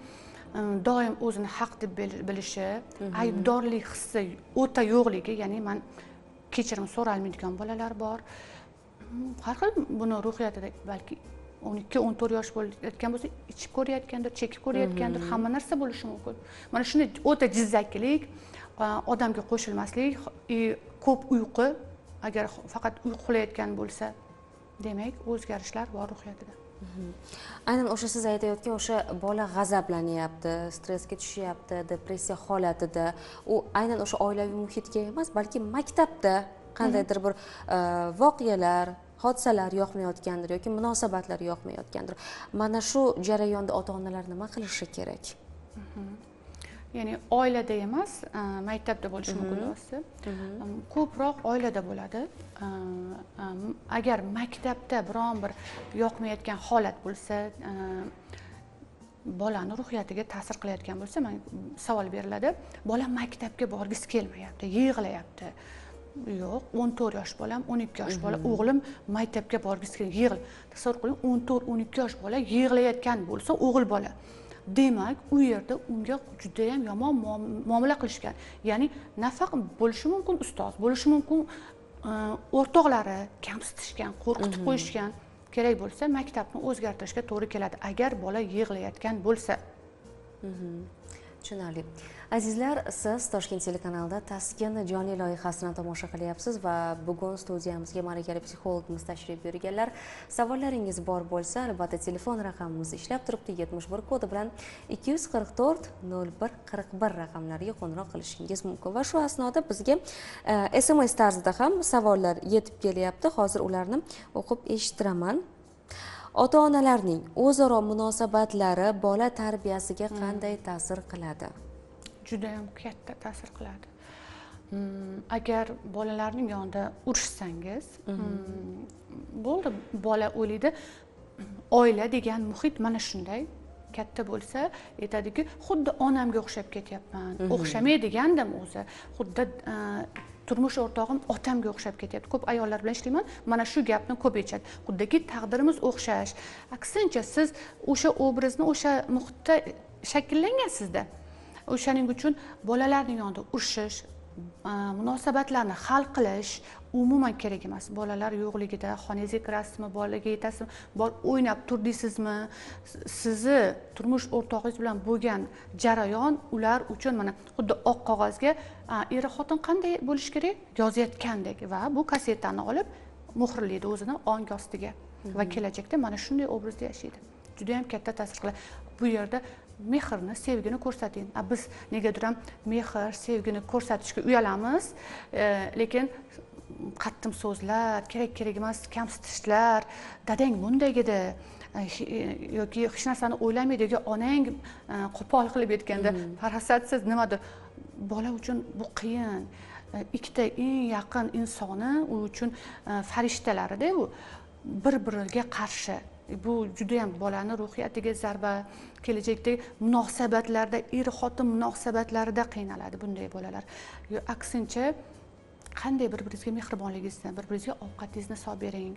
Speaker 2: Doim o'zini haq deb bilishi, aybdorlik hissi o'ta yo'qligi, ya'ni men kechirim so'ralmaydigan bolalar bor. Har xil buni ruhiyatida balki 12-14 yosh bo'layotgan bo'lsa, ichib ko'rayotgandir, chekib ko'rayotgandir, hamma narsa bo'lishi mumkin. Mana shunday o'ta jizzaklik, odamga qo'shilmaslik, ko'p uyqu, agar faqat uxlayotgan bo'lsa, demak o'zgarishlar bor ruhiyatida.
Speaker 1: Aynan o'sha siz aytayotgan o'sha bola g'azablanyapti, stressga tushyapti, depressiya holatida, u aynan o'sha oilaviy muhitga emas, balki maktabda qandaydir bir voqealar, hodisalar yoqmayotgandir yoki munosabatlar yoqmayotgandir. Mana shu jarayonda ota-onalar nima qilishi kerak?
Speaker 2: Ya'ni oilada emas, maktabda bo'lishi mumkin do'sti. Ko'proq oilada bo'ladi. Agar maktabda biron bir yoqmayotgan holat bo'lsa, bolani ruhiyatiga ta'sir qilayotgan bo'lsa, men savol beriladi. Bola maktabga borgisi kelmayapti, yig'layapti. Yo'q, 14 yosh bolam, 12 yosh bola, o'g'lim maktabga borgisi kelmayapti, yig'l. Tasavvur qiling, 14-12 yosh bola yig'layotgan bo'lsa, o'g'il bola. Demak, u yerda unga juda ham yomon muomala qilishgan. Ya'ni nafaq bo'lishi mumkin ustoz, bo'lishi mumkin o'rtoqlari kamsitishgan, qo'rqitib qo'yishgan. Kerak bo'lsa, maktabni o'zgartirishga to'g'ri keladi, agar bola yig'layotgan bo'lsa.
Speaker 1: Tushunarli. Azizlar, siz Toshkent telekanalida Taskin jonli loyihasini tomosha qilyapsiz va bugun studiyamizga malakali psixologimiz tashrif buyurganlar. Savollaringiz bor bo'lsa, albatta telefon raqamimiz ishlab turibdi, 71 kodi bilan 244 01 41 raqamlariga qo'ng'iroq qilishingiz mumkin. Va shu asnoda bizga SMS tarzida ham savollar yetib kelyapti. Hozir ularni o'qib eshittiraman. Ota-onalarning o'zaro munosabatlari bola tarbiyasiga qanday ta'sir qiladi?
Speaker 2: Juda ham katta ta'sir qiladi. Agar bolalarning yonida urushsangiz, bo'ldi, bola o'ylaydi, oila degan muhit mana shunday. Katta bo'lsa, aytadiki, xuddi onamga o'xshab ketyapman. O'xshamay degandim o'zi. Xuddi turmush o'rtog'im otamga o'xshab ketyapti. Ko'p ayollar bilan ishlayman, mana shu gapni ko'p eshitadi. Xuddiki taqdirimiz o'xshash. Aksincha siz o'sha obrazni o'sha muhitda shakllangansizda. O'shaning uchun bolalarning yonida urishish, munosabatlarni hal qilish umuman kerak emas. Bolalar yo'qligida xonangizga kirasizmi, bolaga yetasizmi, o'ynab turdingizmi, sizni turmush o'rtog'ingiz bilan bo'lgan jarayon ular uchun mana xuddi oq qog'ozga er xotin qanday bo'lish kerak yozayotgandek va bu kasetani olib muhrlaydi o'zini ong ostiga va kelajakda mana shunday obrazda yashaydi. Juda ham katta ta'sir qiladi. Bu yerda mehrni, sevgini ko'rsating. Biz negadir ham mehr, sevgini ko'rsatishga uyalamiz, lekin qattiq so'zlar, kerak emas kamsitishlar, dadang bunday edi yoki hech narsani o'ylamaydi yoki onang qo'pol qilib aytganda farasatsiz nimadir. Bola uchun bu qiyin. Ikkita eng yaqin insoni u uchun farishtalarida u bir-biriga qarshi. Bu juda ham bolani ruhiyatiga zarba, kelajakda munosabatlarda, er-xotin munosabatlarida qiynaladi bunday bolalar. Aksincha qanday bir-biringizga mehribonligingizni, bir-biringizga ovqatingizni solib bering.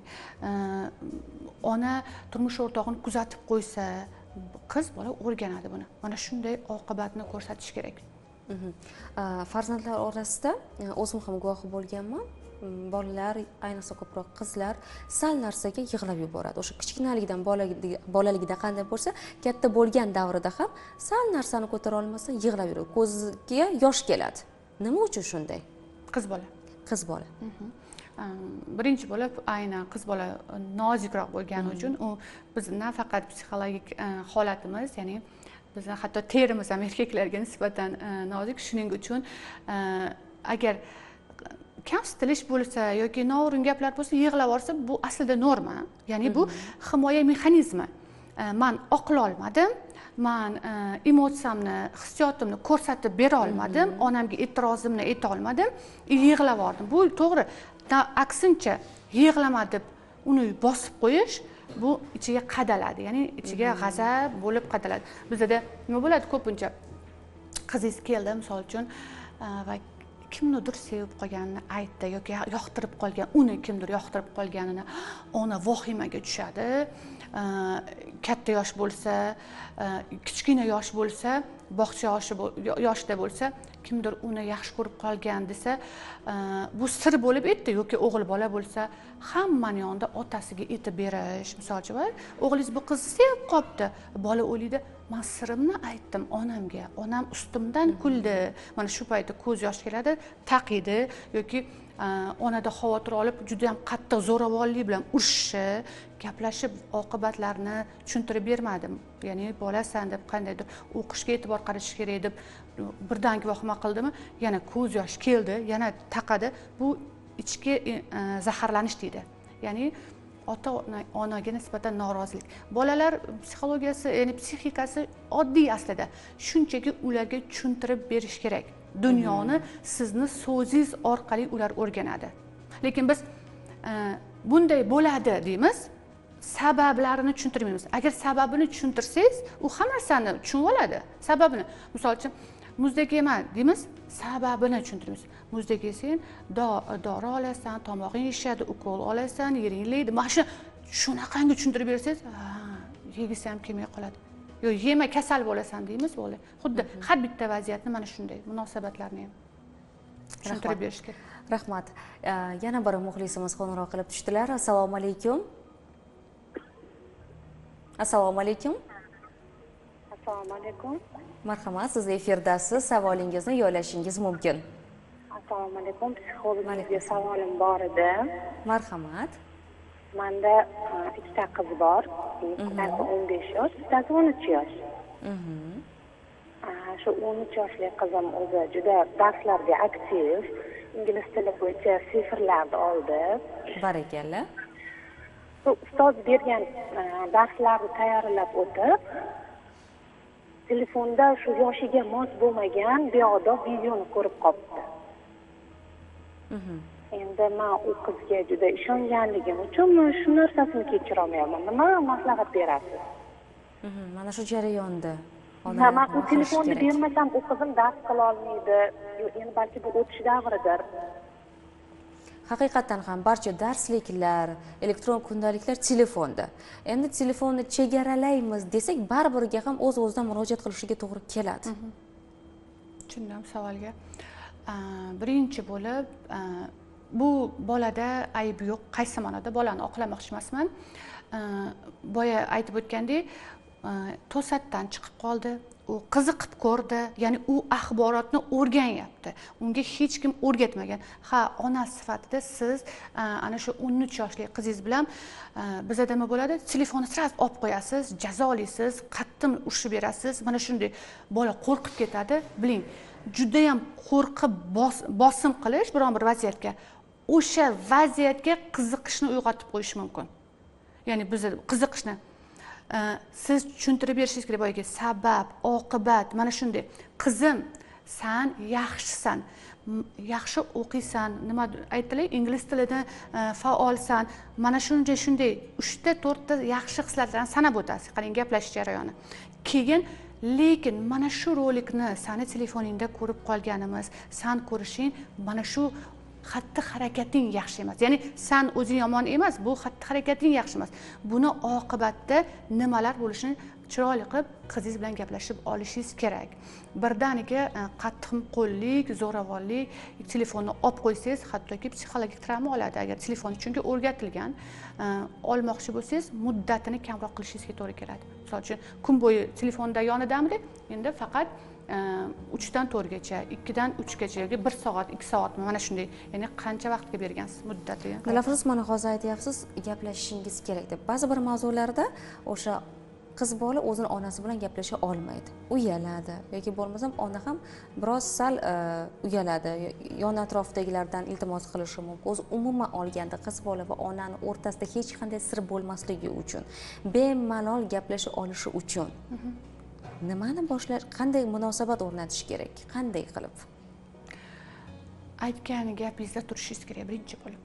Speaker 2: Ona turmush o'rtog'ini kuzatib qo'ysa, qiz bola o'rganadi buni. Mana shunday oqibatni ko'rsatish kerak.
Speaker 1: Farzandlar orasida o'zim ham guvohi bo'lganman. Bolalar, ayniqsa ko'proq qizlar sal narsaga yig'lab yuboradi. O'sha kichkinaligidan bolaligida qanday bo'lsa, katta bo'lgan davrida ham sal narsani ko'tara olmasa yig'lab yuradi. Ko'ziga yosh keladi. Nima uchun shunday?
Speaker 2: Qiz bola.
Speaker 1: Qiz bola.
Speaker 2: Birinchi bo'lib, aynan qiz bola nozikroq bo'lgani uchun u bizning nafaqat psixologik holatimiz, ya'ni bizning hatto terimiz ham erkaklarga nisbatan nozik. Shuning uchun agar kamsitilish bo'lsa yoki noo'rin gaplar bo'lsa, yig'lab olsa, bu aslida norma. Ya'ni bu himoya mexanizmi. Men oqla olmadim, men emotsiyamni, hissiyotimni ko'rsatib bera olmadim, onamga e'tirozimni ayta olmadim, yig'lab oldim. Bu to'g'ri. Aksincha, yig'lama deb uni bosib qo'yish bu ichiga qadaladi. Ya'ni ichiga g'azab bo'lib qadaladi. Bizda nima bo'ladi ko'pincha? Qizingiz keldi, misol uchun, va kimnidir sevib qolganini aytdi yoki yoqtirib qolgan, uni kimdir yoqtirib qolganini ona vahimaga tushadi. Katta yosh bo'lsa, kichkina yosh bo'lsa, bog'cha yoshda bo'lsa, kimdir uni yaxshi ko'rib qolgan desa, bu sir bo'lib aytdi yoki o'g'il bola bo'lsa, hammaning yonida otasiga aytib berish. Misol uchun, o'g'lingiz bu qizni sevib qopti, bola o'ylaydi, men sirimni aytdim onamga, onam ustimdan kuldi. Mana shu paytda ko'z yosh keladi, taqiydi yoki onada xavotir olib juda ham qattiq zo'ravonlik bilan urishishi, gaplashib oqibatlarini tushuntirib bermadim. Ya'ni bolasan deb qandaydir o'qishga e'tibor qarash kerak deb birdan vahima qildimi, yana ko'z yosh keldi, yana taqadi. Bu ichki zaharlanish deydi. Ya'ni ota-onaga nisbatan norozilik. Bolalar psixologiyasi, ya'ni psixikasi oddiy aslida. Shunchaki ularga tushuntirib berish kerak. Dunyoni sizni so'zingiz orqali ular o'rganadi. Lekin biz bunday bo'ladi deymiz, sabablarini tushuntirmaymiz. Agar sababini tushuntirsangiz, u hamma narsani tushunib oladi. Sababini, misol uchun, muzdek yema deymiz, sababini tushuntiramiz. Muzdek yesang, dori olasan, tomog'ing yishadi, ukol olasan, yeringlaydi. Mana shu shunaqangi tushuntirib bersangiz, yegisi ham kelmay qoladi. Yo, yema kasal bo'lasan deymiz, bo'ldi. Xuddi har bitta vaziyatni mana shunday munosabatlarni ham tushuntirib berish kerak.
Speaker 1: Rahmat. Yana bir muxlisimiz qo'ng'iroq qilib tushdilar. Assalomu alaykum. Assalomu alaykum.
Speaker 4: Assalomu alaykum.
Speaker 1: Marhamat, siz efirdasiz. Savolingizni yo'llashingiz mumkin.
Speaker 4: Assalomu alaykum. Psixologga savolim bor edi.
Speaker 1: Marhamat.
Speaker 4: Menda ikkita qiz bor. Bittasi 15 yosh, bittasi 13 yosh. Shu 13 yoshli qizim o'zi juda darslarga aktiv, ingliz tili bo'yicha sifrlarni oldi.
Speaker 1: Barakalla.
Speaker 4: Ustoz bergan darslarni tayyorlab o'tib, telefonda shu yoshiga mos bo'lmagan beodob videoni ko'rib qoldi. Endi men u qizga juda ishonganligim uchun shu narsasini kechira olmayapman. Nima maslahat berasiz?
Speaker 1: Mana shu jarayonda
Speaker 4: men u telefonni bermasam, u qizim dars qila olmaydi. Endi balki bu o'tish davridir.
Speaker 1: haqiqatan ham barcha darsliklar, elektron kundaliklar telefonda. Endi telefonni chegaralaymiz desak, baribirga ham o'z-o'zidan murojaat qilishiga to'g'ri keladi.
Speaker 2: Tushundim savolga. Birinchi bo'lib, bu bolada ayb yo'q, qaysi ma'noda bolani oqlamoqchi emasman. Boya aytib o'tgandek, to'satdan chiqib qoldi. U qiziqib ko'rdi, ya'ni u axborotni o'rganyapti. Unga hech kim o'rgatmagan. Ha, ona sifatida siz ana shu 13 yoshli qizingiz bilan bizda nima bo'ladi? Telefonni sirab olib qo'yasiz, jazolaysiz, qattiq urishib berasiz. Mana shunday bola qo'rqib ketadi. Biling, juda ham qo'rqib bosim qilish biron bir vaziyatga, o'sha vaziyatga qiziqishni uyg'otib qo'yish mumkin. Ya'ni bizda qiziqishni siz tushuntirib berishingiz kerak boyagi sabab, oqibat, mana shunday. Qizim, sen yaxshisan, yaxshi o'qiysan, nima aytdilar, ingliz tilida faolsan, mana shunday 3-4 ta yaxshi xislatlarni sanab o'tasiz. Qarang, gaplashish jarayoni. Keyin lekin mana shu rolikni seni telefoningda ko'rib qolganimiz, sen ko'rishing, mana shu xatti harakating yaxshi emas. Ya'ni sen o'zing yomon emas, bu xatti harakating yaxshi emas. Buni oqibatda nimalar bo'lishini chiroyli qilib qizingiz bilan gaplashib olishingiz kerak. Birdaniga qattiqqo'llik, zo'ravonlik, telefonni olib qo'ysangiz, hattoki psixologik travma oladi. Agar telefonni chunki o'rgatilgan, olmoqchi bo'lsangiz, muddatini kamroq qilishingizga to'g'ri keladi. Misol uchun, kun bo'yi telefonda yonidamidi, endi faqat 3 dan 4 gacha, 2 dan 3 gacha yoki 1 soat, 2 soat mana shunday. Ya'ni qancha vaqtga bergansiz muddatiga.
Speaker 1: Dilafruz, mana hozir aytyapsiz, gaplashishingiz kerak deb. Ba'zi bir mavzularda o'sha qiz bola o'zini onasi bilan gaplasha olmaydi. Uyaladi yoki bo'lmasam ona ham biroz sal uyaladi. Yon atrofdagilardan iltimos qilishi mumkin. O'zi umuman olganda qiz bola va onani o'rtasida hech qanday sir bo'lmasligi uchun, bemalol gaplasha olishi uchun nimani boshlash, qanday munosabat o'rnatish kerak? Qanday qilib?
Speaker 2: Aytgan gapingizda turishingiz kerak birinchi bo'lib.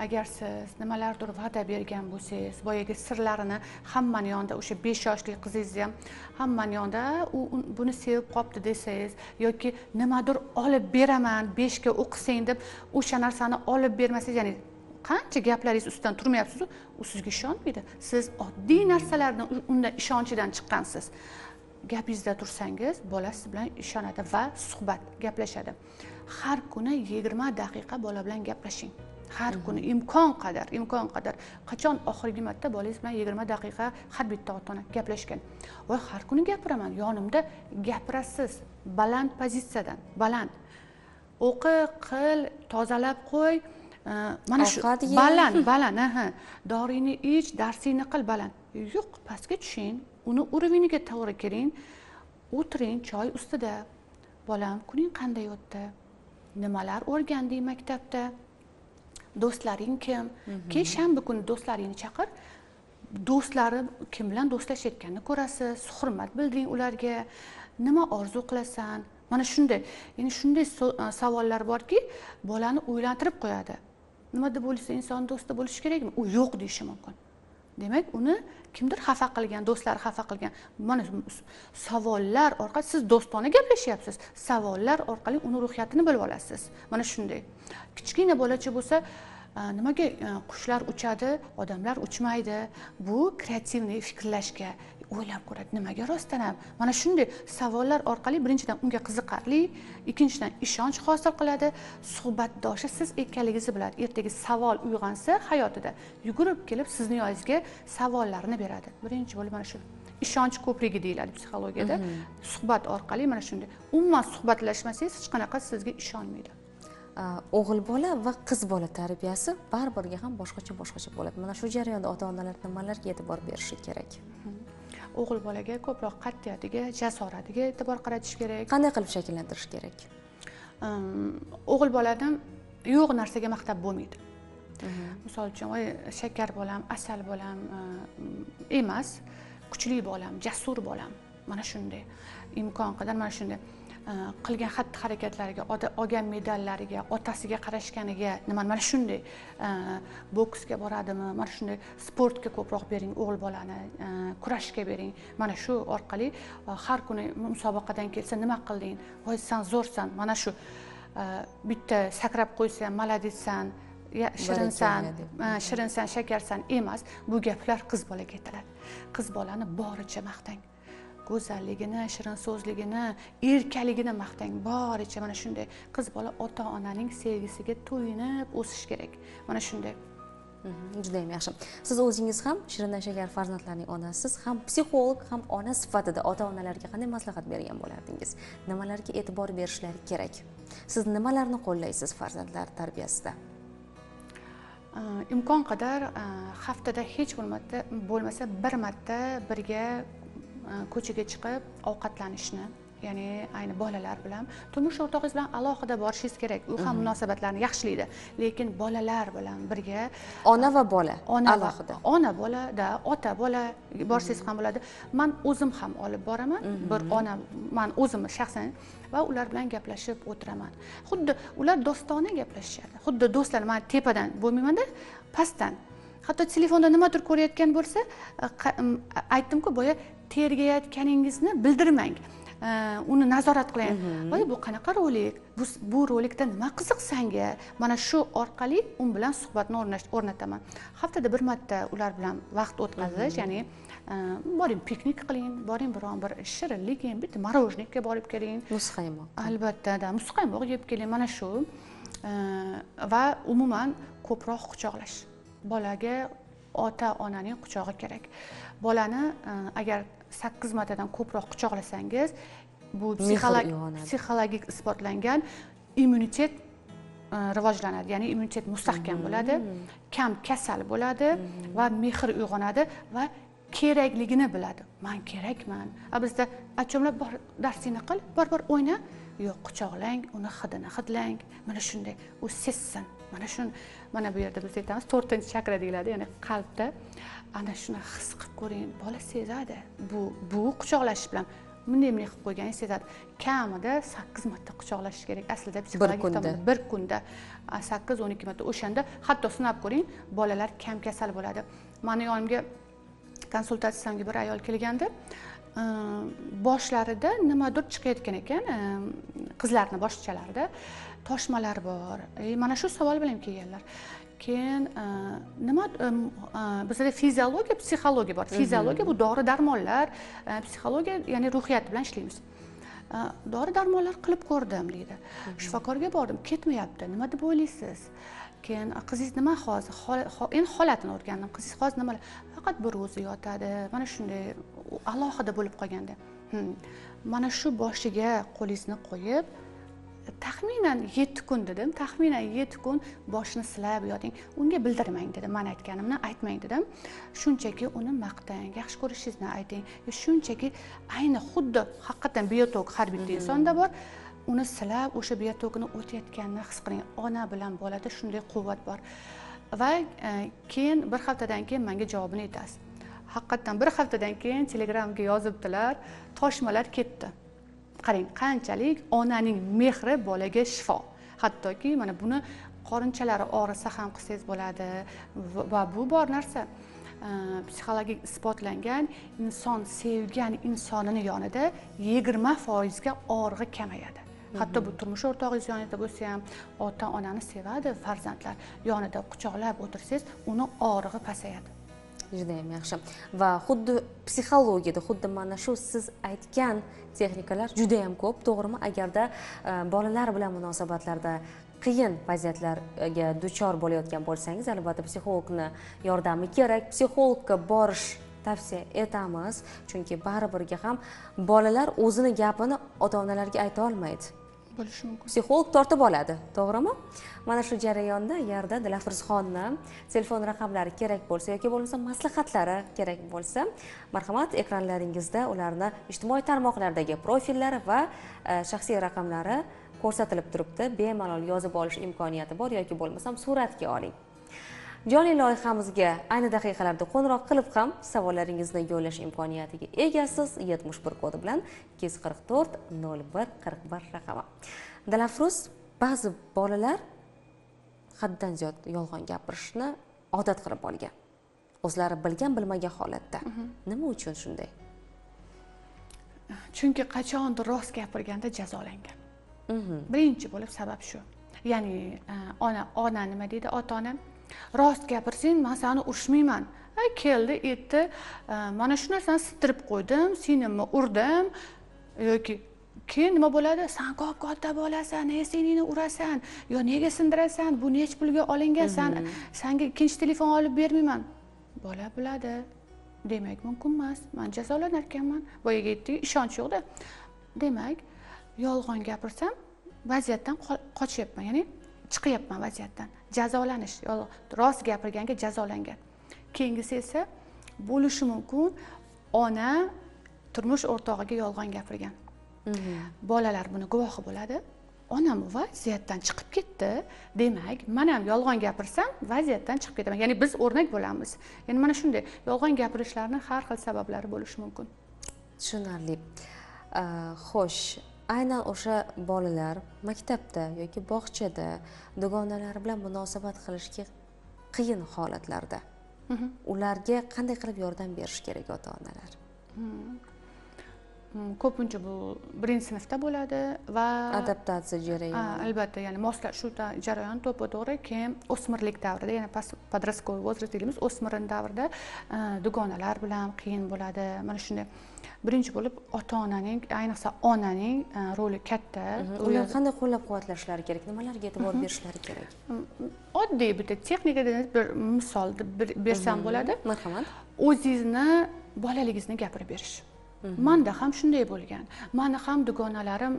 Speaker 2: Agar siz nimalardir va'da bergan bo'lsangiz, boyagi sirlarini hammani yonida, o'sha 5 yoshli qizingizni ham hammani yonida u buni sevib qopti desangiz yoki nimadir olib beraman 5 ga o'qisang deb o'sha narsani olib bermasangiz, ya'ni qancha gaplaringiz ustidan turmayapsiz, u sizga ishonmaydi. Siz oddiy narsalarni undan ishonchidan chiqqansiz. Gapingizda tursangiz, bola siz bilan ishonadi va suhbat, gaplashadi. Har kuni 20 daqiqa bola bilan gaplashing. Har kuni imkon qadar. Qachon oxirgi marta bolangiz bilan 20 daqiqa har bitta ota-ona gaplashgan? Voy, har kuni gapiraman. Yonimda gapirasiz, baland pozitsiyadan, baland. O'qi, qil, tozalab qo'y. Mana shu baland, Dorini ich, darsingni qil, baland. Yo'q, pastga tushing. Uni uroviniga to'g'ri keling. O'tiring choy ustida. Bolam, kuning qanday o'tdi? Nimalar o'rganding maktabda? Do'stlaring kim? Keyin shanba kuni do'stlaringni chaqir. Do'stlari kim bilan do'stlashayotganini ko'rasiz, hurmat bildiring ularga. Nima orzu qilasan? Mana shunday, ya'ni shunday savollar borki, bolani o'ylantirib qo'yadi. Nima deb bo'lsa inson do'sti bo'lishi kerakmi? U yo'q deyishi mumkin. Demak, uni kimdir xafa qilgan, do'stlari xafa qilgan. Mana savollar orqali siz do'stona gaplashyapsiz. Savollar orqali uni ruhiyatini bilib olasiz. Mana shunday. Kichkina bolacha bo'lsa, nimaga qushlar uchadi, odamlar uchmaydi? Bu kreativniy fikrlashga, o'ylab ko'radi. Nimaga rostdan ham? Mana shunday savollar orqali birinchidan unga qiziqarli, ikkinchidan ishonch hosil qiladi. Suhbatdoshi siz ekanligingizni biladi. Ertaga savol uyg'onsa hayotida yugurib kelib sizning yoningizga savollarini beradi. Birinchi bo'lib mana shu ishonch ko'prigi deyiladi psixologiyada. Suhbat orqali mana shunday. Umuman suhbatlashmasangiz hech qanaqa sizga ishonmaydi.
Speaker 1: O'g'il bola va qiz bola tarbiyasi baribirga ham boshqacha bo'ladi. Mana shu jarayonda ota-onalar nimalarga e'tibor berishi kerak?
Speaker 2: O'g'il bolaga ko'proq qat'iyatiga, jasoratiga e'tibor qaratish kerak.
Speaker 1: Qanday qilib shakllantirish kerak?
Speaker 2: O'g'il boladan yo'q narsaga maqtab bo'lmaydi. Misol uchun, voy shakar bolam, asal bolam emas, kuchli bolam, jasur bolam. Mana shunday. Imkon qadar mana shunday qilgan xatti harakatlariga, olgan medallariga, otasiga qarashganiga, mana shunday boksga boradimi, mana shunday sportga ko'proq bering o'g'il bolani, kurashga bering. Mana shu orqali har kuni musobaqadan kelsa nima qilding? Voy, sen zo'rsan. Mana shu bitta sakrab qo'ysan, maladetsan. shirinsan, shirinsan, shakarsan emas, bu gaplar qiz bolaga aytiladi. Qiz bolani boricha maqtang. Go'zalligini, shirin so'zligini, erkaligini maqtang, boricha. Mana shunday qiz bola ota-onaning sevgisiga to'yinib o'sish kerak. Mana shunday.
Speaker 1: Juda ham yaxshi. Siz o'zingiz ham shirindan shakar farzandlarning onasiz, ham psixolog, ham ona sifatida ota-onalarga qanday maslahat bergan bo'lardingiz? Nimalarga e'tibor berishlari kerak? Siz nimalarni qo'llaysiz farzandlar tarbiyasida?
Speaker 2: Imkon qadar haftada hech bo'lmasa bir marta birga ko'chaga chiqib ovqatlanishni, ya'ni ayni bolalar bilan, turmush o'rtog'ingiz bilan alohida borishingiz kerak. U ham munosabatlarni yaxshilaydi, lekin bolalar bilan birga
Speaker 1: ona va bola alohida.
Speaker 2: Ona bolada, ota bola borsangiz ham bo'ladi. Men o'zim ham olib boraman. Bir ona, men o'zim shaxsan va ular bilan gaplashib o'tiraman. Xuddi ular do'stona gaplashishadi. Xuddi do'stlar, men tepadan bo'lmayman-da, pastdan. Hatto telefonda nimadir ko'rayotgan bo'lsa, aytdim-ku, boya tergayotganingizni bildirmang. Uni nazorat qiling. Voy, bu qanaqa rolik? Bu rolikda nima qiziq senga? Mana shu orqali u bilan suhbatni o'rnataman. Haftada bir marta ular bilan vaqt o'tkazish, ya'ni boring piknik qiling, boring biron bir shirinlik yeng, bitta morojnikka borib keling.
Speaker 1: Muzqaymoq.
Speaker 2: Albatta, muzqaymoq yeb keling. Mana shu va umuman ko'proq quchoqlash. Bolaga ota-onaning quchog'i kerak. Bolani agar 8 martadan ko'proq quchoqlasangiz, bu psixologik isbotlangan immunitet rivojlanadi, ya'ni immunitet mustahkam bo'ladi, kam kasal bo'ladi va mehr uyg'onadi va kerakligini biladi. Men kerakman. Bizda achomlar bor, darsingni qil, bor o'yna. Yo'q, quchoqlang, uni hidini hidlang. Mana shunday u sezsin. Mana bu yerda biz aytamiz 4-chakra deyiladi, ya'ni qalbda. Ana shuni his qilib ko'ring, bola sezadi. Bu quchoqlashish bilan bunday mehr qilib qo'yganingiz sezadi. Kamida 8 marta quchoqlashish kerak. Aslida psixologik tomondan bir kunda 8-12 marta. O'shanda hatto sinab ko'ring, bolalar kam kasal bo'ladi. Meni yonimga konsultatsiyamga bir ayol kelganda, boshlarida nimadir chiqayotgan ekan, qizlarning boshchalarida toshmalar bor. Mana shu savol bilan kelganlar. Keyin nima bizda fiziologiya, psixologiya bor. Fiziologiya bu dori-darmonlar, psixologiya ya'ni ruhiyat bilan ishlaymiz. Dori-darmonlar qilib ko'rdim deydi. Shifokorga bordim, ketmayapti. Nima deb o'ylaysiz? Keyin qizingiz nima hozir? Endi holatini o'rgandim. Qizingiz hozir nima? Faqat bir o'zi yotadi. Mana shunday alohida bo'lib qolganda. Mana shu boshiga qo'lingizni qo'yib, taxminan 7 kun dedim. Taxminan 7 kun boshini silab yoting. Unga bildirmang dedim. Men aytganimni aytmang dedim. Shunchaki uni maqtang, yaxshi ko'rishingizni ayting. Shunchaki ayni xuddi haqiqatan biotok har bitta insonda bor. Uni silab, o'sha biotokni o'tayotganini his qiling. Ona bilan bolada shunday quvvat bor. Va keyin bir haftadan keyin menga javobini aytasiz. Haqiqatan bir haftadan keyin Telegramga yozibdilar, toshmalar ketdi. Qarang, qanchalik onaning mehri bolaga shifo. Hattoki mana buni qorinchalari og'risa ham qilsangiz bo'ladi va bu bor narsa. Psixologik isbotlangan inson sevgan insonining yonida 20% ga og'rig'i kamayadi. Hatto bu turmush o'rtog'ingiz yonida bo'lsa ham, ota-onani sevadi farzandlar. Yonida quchoqlab o'tirsangiz, uni og'rig'i pasayadi.
Speaker 1: Juda ham yaxshi. Va xuddi psixologiyada, xuddi mana shu siz aytgan texnikalar juda ham ko'p, to'g'rimi? Agarda bolalar bilan munosabatlarda qiyin vaziyatlarga duchor bo'layotgan bo'lsangiz, albatta psixologni yordami kerak. Psixologga borish tavsiya etamiz, chunki baribirga ham bolalar o'zini gapini ota-onalarga ayta olmaydi.
Speaker 2: Bo'lishi mumkin.
Speaker 1: Psixolog tortib oladi, to'g'rimi? Mana shu jarayonda agarda Dilafruzxonni telefon raqamlari kerak bo'lsa yoki bo'lmasa maslahatlari kerak bo'lsa, marhamat, ekranlaringizda ularni ijtimoiy tarmoqlardagi profillari va shaxsiy raqamlari ko'rsatilib turibdi. Bemalol yozib olish imkoniyati bor yoki bo'lmasam suratga oling. Jonli loyihamizga ayni daqiqalarda qo'ng'iroq qilib ham savollaringizni yo'llash imkoniyatiga egasiz. 71 kodi bilan 244 01 41 raqami. Dilafruz, ba'zi bolalar haddan ziyod yolg'on gapirishni odat qilib olgan. O'zlari bilgan bilmagan holatda. Nima uchun shunday?
Speaker 2: Chunki qachondir rost gapirganda jazolangan. Birinchi bo'lib sabab shu. ya'ni ona nima deydi, ota-ona rost gapirsang men seni urishmayman. Keldi, aytdi, mana shu narsani sitirib qo'ydim, senimni urdim yoki keyin nima bo'ladi? Sen katta bo'lasan, seningni urasan, yo nega sindirasan, bu nech pulga olingan, senga ikkinchi telefon olib bermayman. Bola biladi. Demak, mumkin emas. Men jazolanar ekanman. Boyaga aytdik, ishonch yo'qda. Demak, yolg'on gapirsam, vaziyatdan qochyapman, ya'ni chiqyapman vaziyatdan. Jazolanish, rost gapirganga jazolangan. Keyingisi esa bo'lishi mumkin, ona turmush o'rtog'iga yolg'on gapirgan. Bolalar buni guvohi bo'ladi. Onam vaziyatdan chiqib ketdi. Demak, men ham yolg'on gapirsam, vaziyatdan chiqib ketaman. Ya'ni biz o'rnak bo'lamiz. Ya'ni mana shunday yolg'on gapirishlarning har xil sabablari bo'lishi mumkin.
Speaker 1: Tushunarli. Xo'sh, aynan o'sha bolalar maktabda yoki bog'chada dugonalari bilan munosabat qilishga qiyin holatlarda ularga qanday qilib yordam berish kerak ota-onalar?
Speaker 2: Ko'pincha bu birinchi sinfda bo'ladi va
Speaker 1: adaptatsiya jarayoni.
Speaker 2: Albatta, ya'ni moslashuv jarayoni to'g'ri, keyin o'smirlik davrida, ya'ni подростковый возраст deymiz, o'smirin davrida dugonalar bilan qiyin bo'ladi. Mana shunday birinchi bo'lib ota-onaning, ayniqsa onaning roli katta.
Speaker 1: Ular qanday qo'llab-quvvatlashlari kerak? Nimalarga e'tibor berishlari kerak?
Speaker 2: Oddiy bitta texnikadan bir misol bersam bo'ladi.
Speaker 1: Marhamat.
Speaker 2: O'zingizni bolaligingizni gapirib berish. Manda ham shunday bo'lgan. Meni ham dugonalarim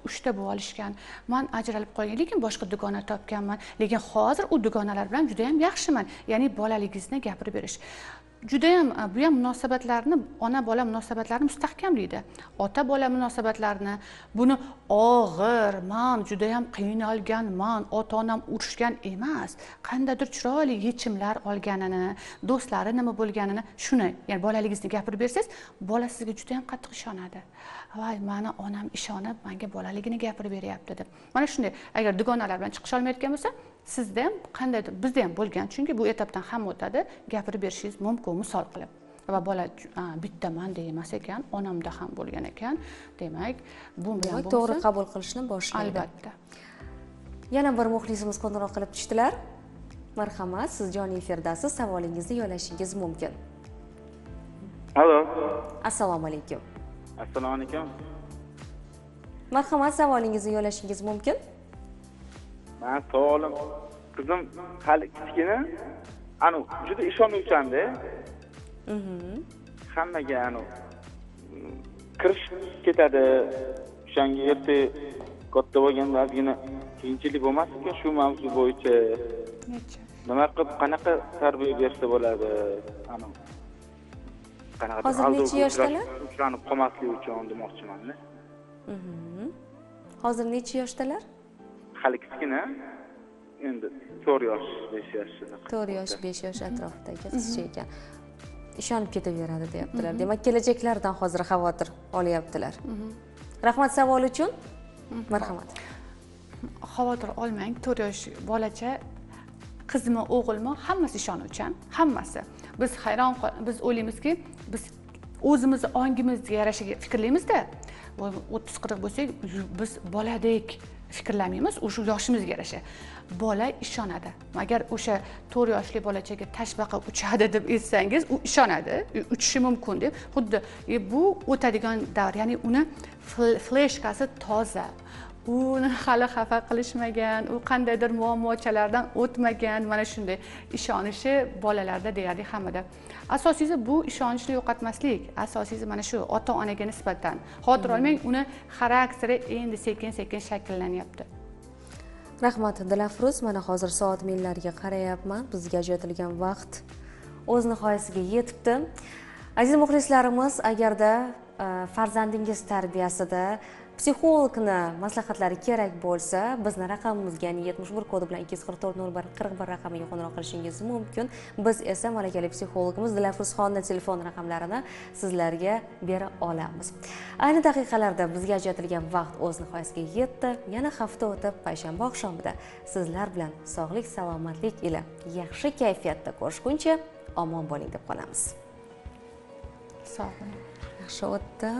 Speaker 2: 3 ta bo'lib olishgan. Men ajralib qolgan, lekin boshqa dugona topganman. Lekin hozir u dugonalar bilan juda ham yaxshiman. Ya'ni bolaligingizni gapirib berish. Juda ham bu ham munosabatlarni, ona bola munosabatlarini mustahkamlaydi. Ota bola munosabatlarini buni og'ir, men juda ham qiynalganman, ota-onam urushgan emas, qandaydir chiroyli yechimlar olganini, do'stlari nima bo'lganini, shuni, ya'ni bolaligingizni gapirib bersangiz, bola sizga juda ham qattiq ishonadi. Voy, meni onam ishonib, menga bolaligini gapirib beryapti deb. Mana shunday, agar dugonalar bilan chiqish olmayotgan bo'lsa, sizda ham qandaydir, bizda ham bo'lgan, chunki bu etapdan ham o'tadi, gapirib berishingiz mumkin, misol qilib. Va bola bittaman deymas ekan, onamda ham bo'lgan ekan. Demak, bu bilan
Speaker 1: to'g'ri qabul qilishni boshlaydi.
Speaker 2: Albatta.
Speaker 1: Yana bir muxlisimiz qo'ng'iroq qilib tushdilar. Marhamat, siz jonli efirdasiz, savolingizni yo'llashingiz mumkin.
Speaker 3: Alo.
Speaker 1: Assalomu alaykum.
Speaker 3: Assalomu alaykum.
Speaker 1: Marhamat, savolingizni yo'llashingiz mumkin.
Speaker 3: Men savolim, qizim hali kichkina, juda ishonuvchan-da. Hammaga kirish ketadi. O'shanga erta katta bo'lganda ozgina qiyinchilik bo'lmasin-ku shu mavzu bo'yicha. Nima qilib, qanaqa tarbiya bersa bo'ladi?
Speaker 1: Hozir necha yoshdalar?
Speaker 3: Uchranib qolmaslik uchun demoqchiman-da.
Speaker 1: Hozir necha yoshdalar?
Speaker 3: Hali kichkina, endi 4 yosh, 5 yosh.
Speaker 1: 4 yosh, 5 yosh atrofidagi qizcha ekan. Ishonib ketaveradi deyaptilar. Demak, kelajaklaridan hozir xavotir olyaptilar. Rahmat savol uchun. Marhamat.
Speaker 2: Xavotir olmang, 4 yosh bolacha, qizmi, o'g'ilmi, hammasi ishonuvchan, hammasi. Biz hayron, biz o'ylaymizki, biz o'zimiz ongimizga yarasha fikrlaymiz-da. 30-40 bo'lsak, biz boladek fikrlamaymiz, o'sha yoshimizga yarasha. Bola ishonadi. Agar o'sha 4 yoshli bolachaga tashbaqa uchadi deb aytsangiz, u ishonadi, uchishi mumkin deb. Xuddi bu o'tadigan davr, ya'ni uni fleshkasi toza. Uni hali xafa qilishmagan, u qandaydir muammochalardan o'tmagan, mana shunday ishonishi bolalarda deyarli hammada. Asosiysi bu ishonchni yo'qotmaslik. Asosiysi mana shu ota-onaga nisbatan. Xavotir olmang, uni xarakteri endi sekin-sekin shakllanyapti.
Speaker 1: Rahmat Dilafruz, mana hozir soat millariga qarayapman. Bizga ajratilgan vaqt o'z nihoyasiga yetibdi. Aziz muxlislarimiz, agarda farzandingiz tarbiyasida psixologni maslahatlari kerak bo'lsa, bizni raqamimizga, ya'ni 71 kodi bilan 244 raqamiga qo'ng'iroq qilishingiz mumkin. Biz esa malakali psixologimiz Dilafruzxonning telefon raqamlarini sizlarga bera olamiz. Ayni daqiqalarda bizga ajratilgan vaqt o'z nihoyasiga yetdi. Yana hafta o'tib, payshanba oqshomida sizlar bilan sog'lik, salomatlik ila yaxshi kayfiyatda ko'rishguncha omon bo'ling deb qolamiz.
Speaker 2: Sog' bo'ling.
Speaker 1: Yaxshi o'tdi.